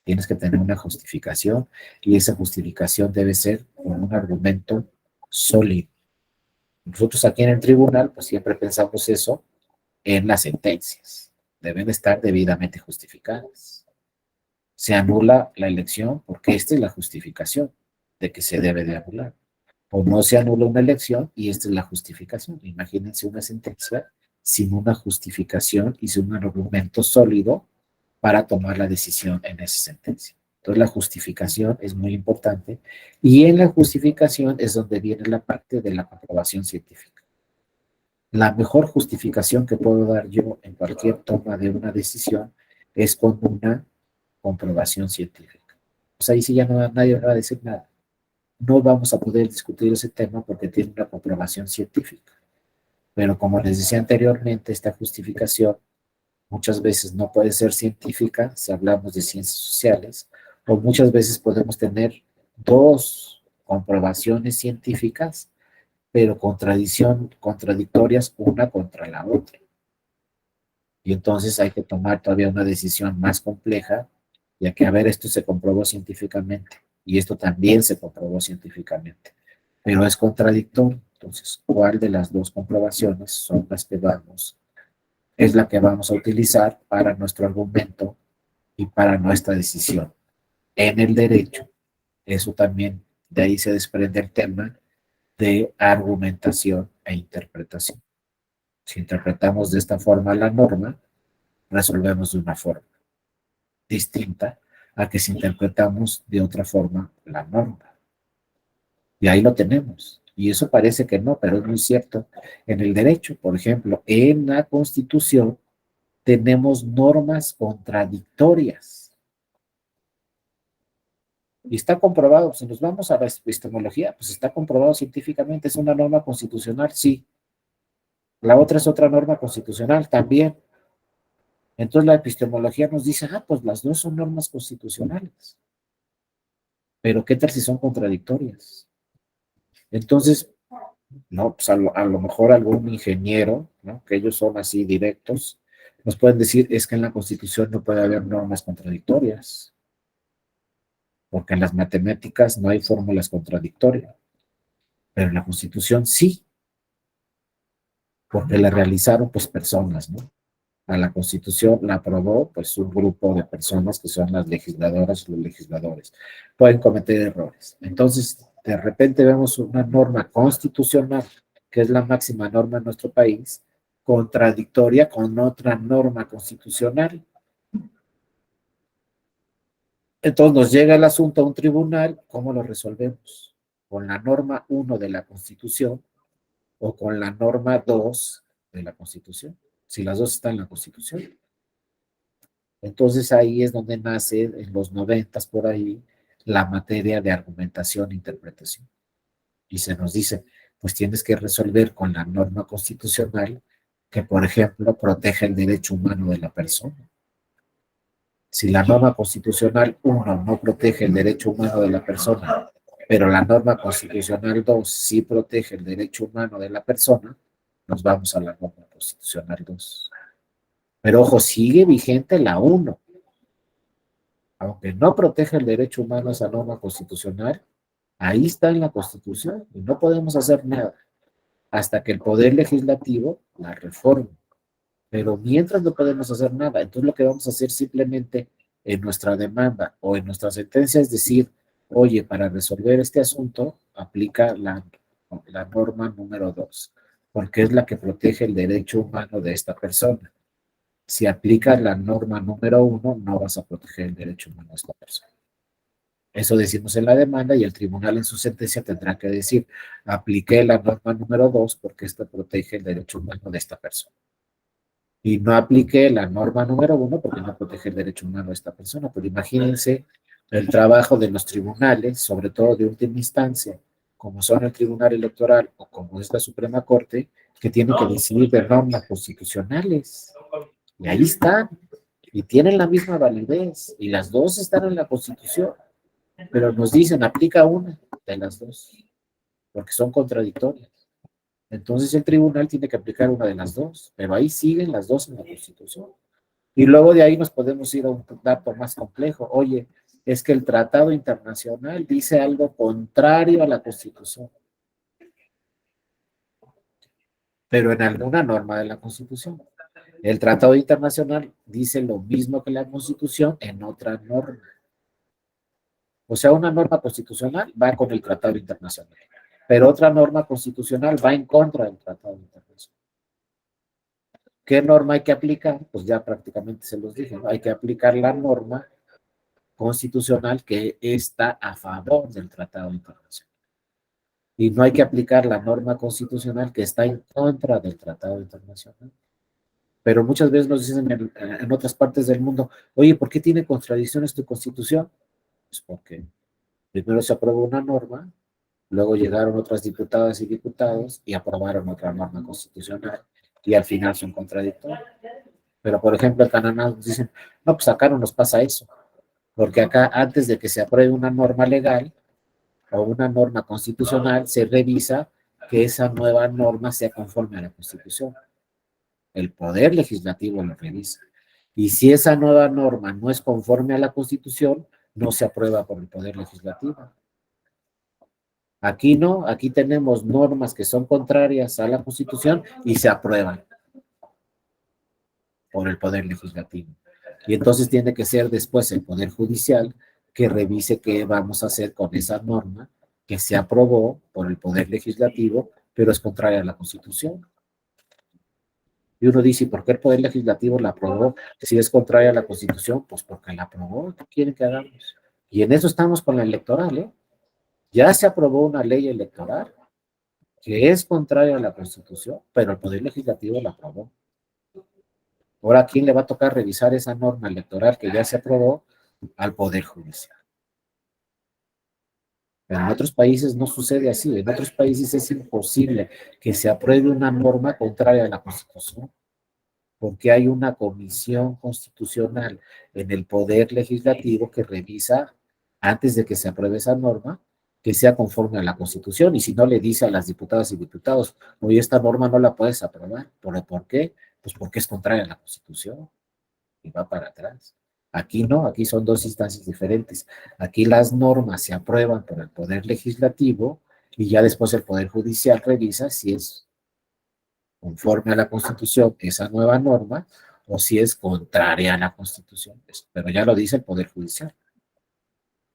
Tienes que tener una justificación y esa justificación debe ser con un argumento sólido. Nosotros aquí en el tribunal, pues siempre pensamos eso en las sentencias. Deben estar debidamente justificadas. Se anula la elección porque esta es la justificación de que se debe de anular. O no se anula una elección y esta es la justificación. Imagínense una sentencia sin una justificación y sin un argumento sólido para tomar la decisión en esa sentencia. Entonces la justificación es muy importante y en la justificación es donde viene la parte de la comprobación científica. La mejor justificación que puedo dar yo en cualquier toma de una decisión es con una comprobación científica. Pues ahí sí ya no, nadie va a decir nada. No vamos a poder discutir ese tema porque tiene una comprobación científica. Pero como les decía anteriormente, esta justificación muchas veces no puede ser científica si hablamos de ciencias sociales, o muchas veces podemos tener dos comprobaciones científicas, pero contradictorias una contra la otra. Y entonces hay que tomar todavía una decisión más compleja, ya que, a ver, esto se comprobó científicamente y esto también se comprobó científicamente, pero es contradictorio. Entonces, ¿cuál de las dos comprobaciones son las que es la que vamos a utilizar para nuestro argumento y para nuestra decisión? En el derecho, eso también, de ahí se desprende el tema de argumentación e interpretación. Si interpretamos de esta forma la norma, resolvemos de una forma distinta a que si interpretamos de otra forma la norma. Y ahí lo tenemos. Y eso parece que no, pero es muy cierto. En el derecho, por ejemplo, en la Constitución tenemos normas contradictorias. Y está comprobado, si nos vamos a la epistemología, pues está comprobado científicamente, es una norma constitucional, sí. La otra es otra norma constitucional también. Entonces la epistemología nos dice, pues las dos son normas constitucionales. Pero ¿qué tal si son contradictorias? Entonces, no, pues a lo mejor algún ingeniero, ¿no? Que ellos son así directos, nos pueden decir, es que en la Constitución no puede haber normas contradictorias, porque en las matemáticas no hay fórmulas contradictorias, pero en la Constitución sí, porque la realizaron pues personas, ¿no? A la Constitución la aprobó pues un grupo de personas que son las legisladoras y los legisladores. Pueden cometer errores. Entonces, de repente vemos una norma constitucional, que es la máxima norma en nuestro país, contradictoria con otra norma constitucional. Entonces nos llega el asunto a un tribunal, ¿cómo lo resolvemos? ¿Con la norma 1 de la Constitución o con la norma 2 de la Constitución? Si las dos están en la Constitución. Entonces ahí es donde nace, en los 90 por ahí, la materia de argumentación e interpretación. Y se nos dice, pues tienes que resolver con la norma constitucional que, por ejemplo, protege el derecho humano de la persona. Si la norma constitucional 1 no protege el derecho humano de la persona pero la norma constitucional 2 sí protege el derecho humano de la persona, nos vamos a la norma constitucional 2. Pero ojo, sigue vigente la 1. Aunque no protege el derecho humano esa norma constitucional, ahí está en la Constitución y no podemos hacer nada hasta que el Poder Legislativo la reforme. Pero mientras no podemos hacer nada, entonces lo que vamos a hacer simplemente en nuestra demanda o en nuestra sentencia es decir, oye, para resolver este asunto, aplica la norma número 2, porque es la que protege el derecho humano de esta persona. Si aplicas la norma número 1, no vas a proteger el derecho humano de esta persona. Eso decimos en la demanda y el tribunal en su sentencia tendrá que decir, apliqué la norma número 2 porque esta protege el derecho humano de esta persona. Y no apliqué la norma número 1 porque no protege el derecho humano de esta persona. Pero imagínense el trabajo de los tribunales, sobre todo de última instancia, como son el Tribunal Electoral o como es la Suprema Corte, que tienen que decidir de normas constitucionales. Y ahí están, y tienen la misma validez, y las dos están en la Constitución, pero nos dicen, aplica una de las dos, porque son contradictorias. Entonces el tribunal tiene que aplicar una de las dos, pero ahí siguen las dos en la Constitución. Y luego de ahí nos podemos ir a un dato más complejo. Oye, es que el tratado internacional dice algo contrario a la Constitución, pero en alguna norma de la Constitución. El tratado internacional dice lo mismo que la Constitución en otra norma. O sea, una norma constitucional va con el tratado internacional, pero otra norma constitucional va en contra del tratado internacional. ¿Qué norma hay que aplicar? Pues ya prácticamente se los dije, ¿no? Hay que aplicar la norma constitucional que está a favor del tratado internacional. Y no hay que aplicar la norma constitucional que está en contra del tratado internacional. Pero muchas veces nos dicen en otras partes del mundo, oye, ¿por qué tiene contradicciones tu constitución? Pues porque primero se aprobó una norma, luego llegaron otras diputadas y diputados y aprobaron otra norma constitucional y al final son contradictorias. Pero, por ejemplo, en Canadá nos dicen, no, pues acá no nos pasa eso, porque acá antes de que se apruebe una norma legal o una norma constitucional, se revisa que esa nueva norma sea conforme a la Constitución. El Poder Legislativo lo revisa. Y si esa nueva norma no es conforme a la Constitución, no se aprueba por el Poder Legislativo. Aquí no, aquí tenemos normas que son contrarias a la Constitución y se aprueban por el Poder Legislativo. Y entonces tiene que ser después el Poder Judicial que revise qué vamos a hacer con esa norma que se aprobó por el Poder Legislativo, pero es contraria a la Constitución. Y uno dice, ¿por qué el Poder Legislativo la aprobó? Si es contraria a la Constitución, pues porque la aprobó. ¿Qué quieren que hagamos? Y en eso estamos con la electoral, ¿eh? Ya se aprobó una ley electoral que es contraria a la Constitución, pero el Poder Legislativo la aprobó. Ahora, ¿a quién le va a tocar revisar esa norma electoral que ya se aprobó? Al Poder Judicial. Pero en otros países no sucede así. En otros países es imposible que se apruebe una norma contraria a la Constitución, porque hay una comisión constitucional en el Poder Legislativo que revisa, antes de que se apruebe esa norma, que sea conforme a la Constitución. Y si no, le dice a las diputadas y diputados, oye, esta norma no la puedes aprobar. ¿Por qué? Pues porque es contraria a la Constitución y va para atrás. Aquí no, aquí son dos instancias diferentes. Aquí las normas se aprueban por el Poder Legislativo y ya después el Poder Judicial revisa si es conforme a la Constitución esa nueva norma o si es contraria a la Constitución. Pero ya lo dice el Poder Judicial.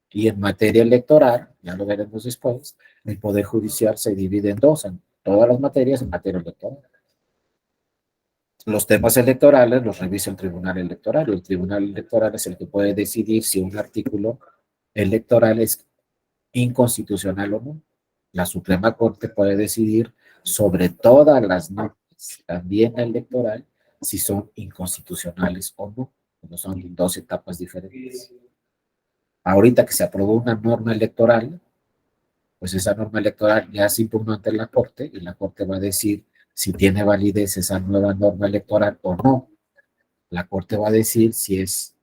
Y en materia electoral, ya lo veremos después, el Poder Judicial se divide en dos, en todas las materias en materia electoral. Los temas electorales los revisa el Tribunal Electoral y el Tribunal Electoral es el que puede decidir si un artículo electoral es inconstitucional o no. La Suprema Corte puede decidir sobre todas las normas, también la electoral, si son inconstitucionales o no. No son dos etapas diferentes. Ahorita que se aprobó una norma electoral, pues esa norma electoral ya se impugnó ante la Corte y la Corte va a decir si tiene validez esa nueva norma electoral o no. La Corte va a decir si es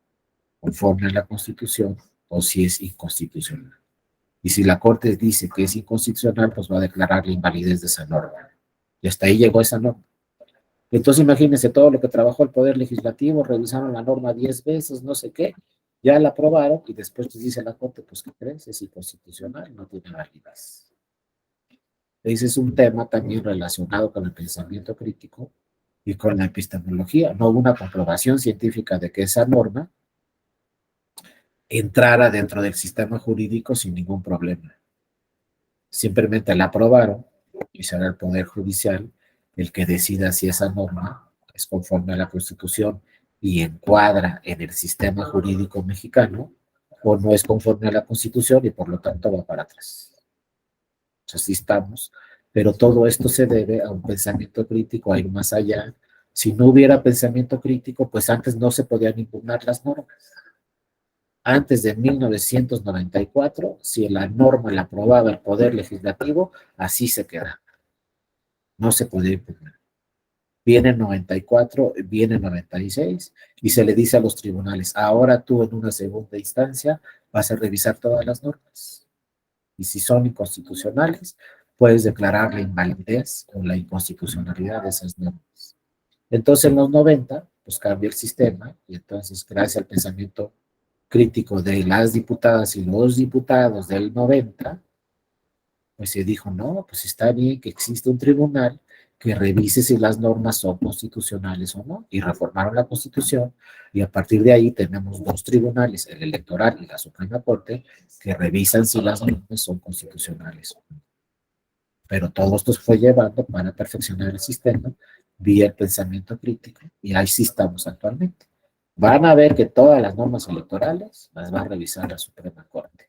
conforme a la Constitución o si es inconstitucional. Y si la Corte dice que es inconstitucional, pues va a declarar la invalidez de esa norma. Y hasta ahí llegó esa norma. Entonces imagínense todo lo que trabajó el Poder Legislativo, revisaron la norma 10 veces, no sé qué, ya la aprobaron y después pues, dice la Corte, pues ¿qué crees? Es inconstitucional, no tiene validez. Ese es un tema también relacionado con el pensamiento crítico y con la epistemología. No hubo una comprobación científica de que esa norma entrara dentro del sistema jurídico sin ningún problema. Simplemente la aprobaron y será el Poder Judicial el que decida si esa norma es conforme a la Constitución y encuadra en el sistema jurídico mexicano o no es conforme a la Constitución y por lo tanto va para atrás. Así estamos, pero todo esto se debe a un pensamiento crítico, a ir más allá. Si no hubiera pensamiento crítico, pues antes no se podían impugnar las normas. Antes de 1994, si la norma la aprobaba el Poder Legislativo, así se queda. No se podía impugnar. Viene 94, viene 96 y se le dice a los tribunales, ahora tú en una segunda instancia vas a revisar todas las normas. Y si son inconstitucionales, puedes declarar la invalidez o la inconstitucionalidad de esas normas. Entonces en los 90, pues cambia el sistema y entonces gracias al pensamiento crítico de las diputadas y los diputados del 90, pues se dijo, no, pues está bien que existe un tribunal que revise si las normas son constitucionales o no, y reformaron la Constitución, y a partir de ahí tenemos dos tribunales, el electoral y la Suprema Corte, que revisan si las normas son constitucionales o no. Pero todo esto se fue llevando para perfeccionar el sistema vía el pensamiento crítico, y ahí sí estamos actualmente. Van a ver que todas las normas electorales las va a revisar la Suprema Corte.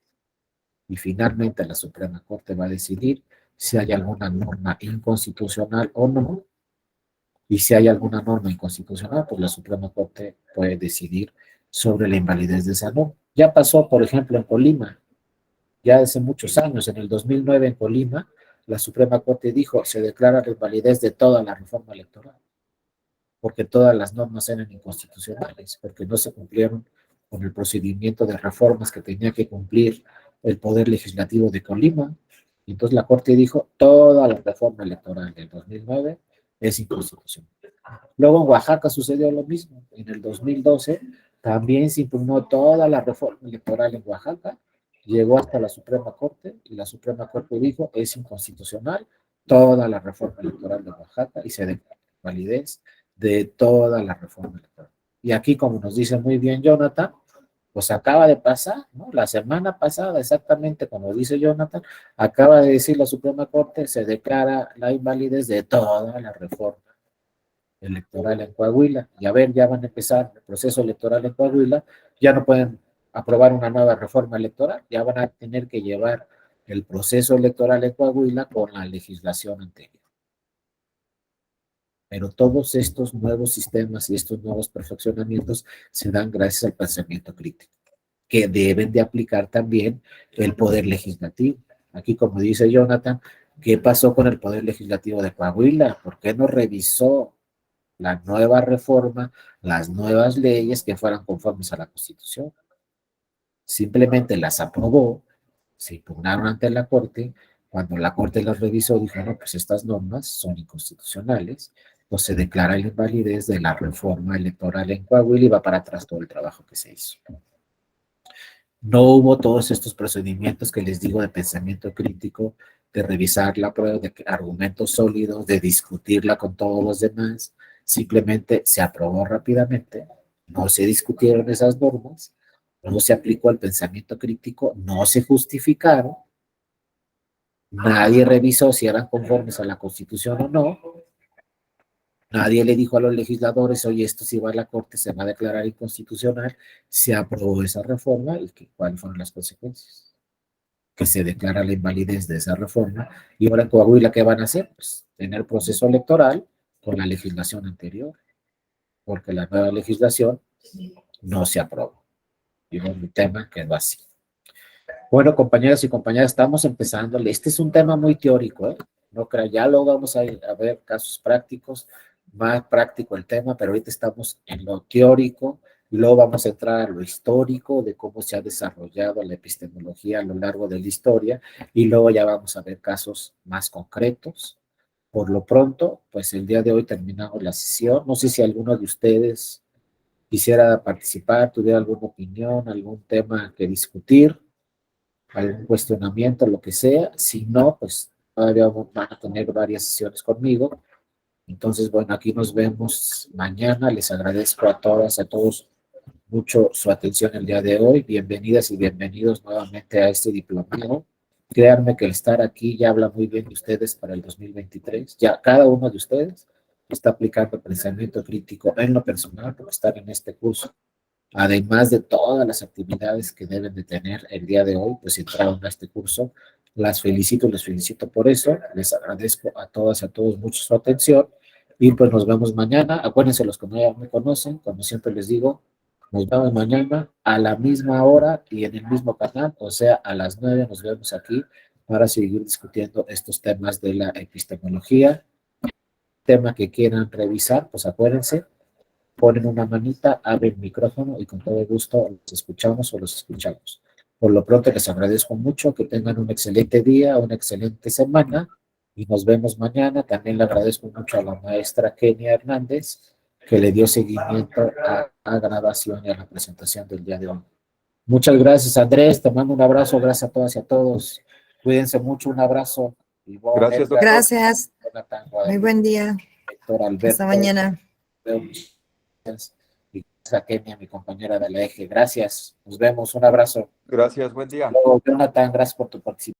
Y finalmente la Suprema Corte va a decidir si hay alguna norma inconstitucional o no. Y si hay alguna norma inconstitucional, pues la Suprema Corte puede decidir sobre la invalidez de esa norma. Ya pasó, por ejemplo, en Colima, ya hace muchos años, en el 2009 en Colima, la Suprema Corte dijo, se declara la invalidez de toda la reforma electoral, porque todas las normas eran inconstitucionales, porque no se cumplieron con el procedimiento de reformas que tenía que cumplir el Poder Legislativo de Colima. Y entonces la Corte dijo, toda la reforma electoral del 2009 es inconstitucional. Luego en Oaxaca sucedió lo mismo. En el 2012 también se impugnó toda la reforma electoral en Oaxaca, llegó hasta la Suprema Corte y la Suprema Corte dijo, es inconstitucional toda la reforma electoral de Oaxaca y se declaró validez de toda la reforma electoral. Y aquí, como nos dice muy bien Jonathan, pues acaba de pasar, ¿no? La semana pasada, exactamente como dice Jonathan, acaba de decir la Suprema Corte, se declara la invalidez de toda la reforma electoral en Coahuila. Y a ver, ya van a empezar el proceso electoral en Coahuila, ya no pueden aprobar una nueva reforma electoral, ya van a tener que llevar el proceso electoral en Coahuila con la legislación anterior. Pero todos estos nuevos sistemas y estos nuevos perfeccionamientos se dan gracias al pensamiento crítico, que deben de aplicar también el poder legislativo. Aquí, como dice Jonathan, ¿qué pasó con el poder legislativo de Coahuila? ¿Por qué no revisó la nueva reforma, las nuevas leyes que fueran conformes a la Constitución? Simplemente las aprobó, se impugnaron ante la Corte. Cuando la Corte las revisó, dijo, no, pues estas normas son inconstitucionales, pues se declara la invalidez de la reforma electoral en Coahuila y va para atrás todo el trabajo que se hizo. No hubo todos estos procedimientos que les digo de pensamiento crítico, de revisar la prueba, de argumentos sólidos, de discutirla con todos los demás. Simplemente se aprobó rápidamente, no se discutieron esas normas, no se aplicó el pensamiento crítico, no se justificaron, nadie revisó si eran conformes a la Constitución o no, nadie le dijo a los legisladores, oye, esto si va a la Corte se va a declarar inconstitucional, se aprobó esa reforma y cuáles fueron las consecuencias. Que se declara la invalidez de esa reforma. Y ahora en Coahuila, ¿qué van a hacer? Pues tener proceso electoral con la legislación anterior, porque la nueva legislación no se aprobó. Y es un tema que es así. Bueno, compañeras y compañeras, estamos empezando. Este es un tema muy teórico, ¿eh? No creo, ya luego vamos a ver casos prácticos, más práctico el tema, pero ahorita estamos en lo teórico y luego vamos a entrar a lo histórico de cómo se ha desarrollado la epistemología a lo largo de la historia, y luego ya vamos a ver casos más concretos. Por lo pronto, pues el día de hoy terminamos la sesión. No sé si alguno de ustedes quisiera participar, tuviera alguna opinión, algún tema que discutir, algún cuestionamiento, lo que sea. Si no, pues todavía van a tener varias sesiones conmigo. Entonces, bueno, aquí nos vemos mañana. Les agradezco a todas, a todos mucho su atención el día de hoy. Bienvenidas y bienvenidos nuevamente a este diplomado. Créanme que el estar aquí ya habla muy bien de ustedes para el 2023. Ya cada uno de ustedes está aplicando pensamiento crítico en lo personal por estar en este curso. Además de todas las actividades que deben de tener el día de hoy, pues entraron a este curso. Les felicito por eso. Les agradezco a todas y a todos mucho su atención. Y pues nos vemos mañana. Acuérdense los que no ya me conocen, como siempre les digo, nos vemos mañana a la misma hora y en el mismo canal, o sea, a las 9 nos vemos aquí para seguir discutiendo estos temas de la epistemología. Tema que quieran revisar, pues acuérdense, ponen una manita, abren el micrófono y con todo gusto los escuchamos o los escuchamos. Por lo pronto les agradezco mucho, que tengan un excelente día, una excelente semana y nos vemos mañana. También le agradezco mucho a la maestra Kenia Hernández que le dio seguimiento a grabación y a la presentación del día de hoy. Muchas gracias, Andrés. Te mando un abrazo. Gracias a todas y a todos. Cuídense mucho. Un abrazo. Ivonne, Gracias, Edgar, doctor. Gracias. Jonathan, Muy Guadalupe, buen día. Héctor, Hasta Alberto, mañana. y a Kenia, mi compañera de la eje. Gracias. Nos vemos. Un abrazo. Gracias, buen día. Luego, Jonathan, gracias por tu participación.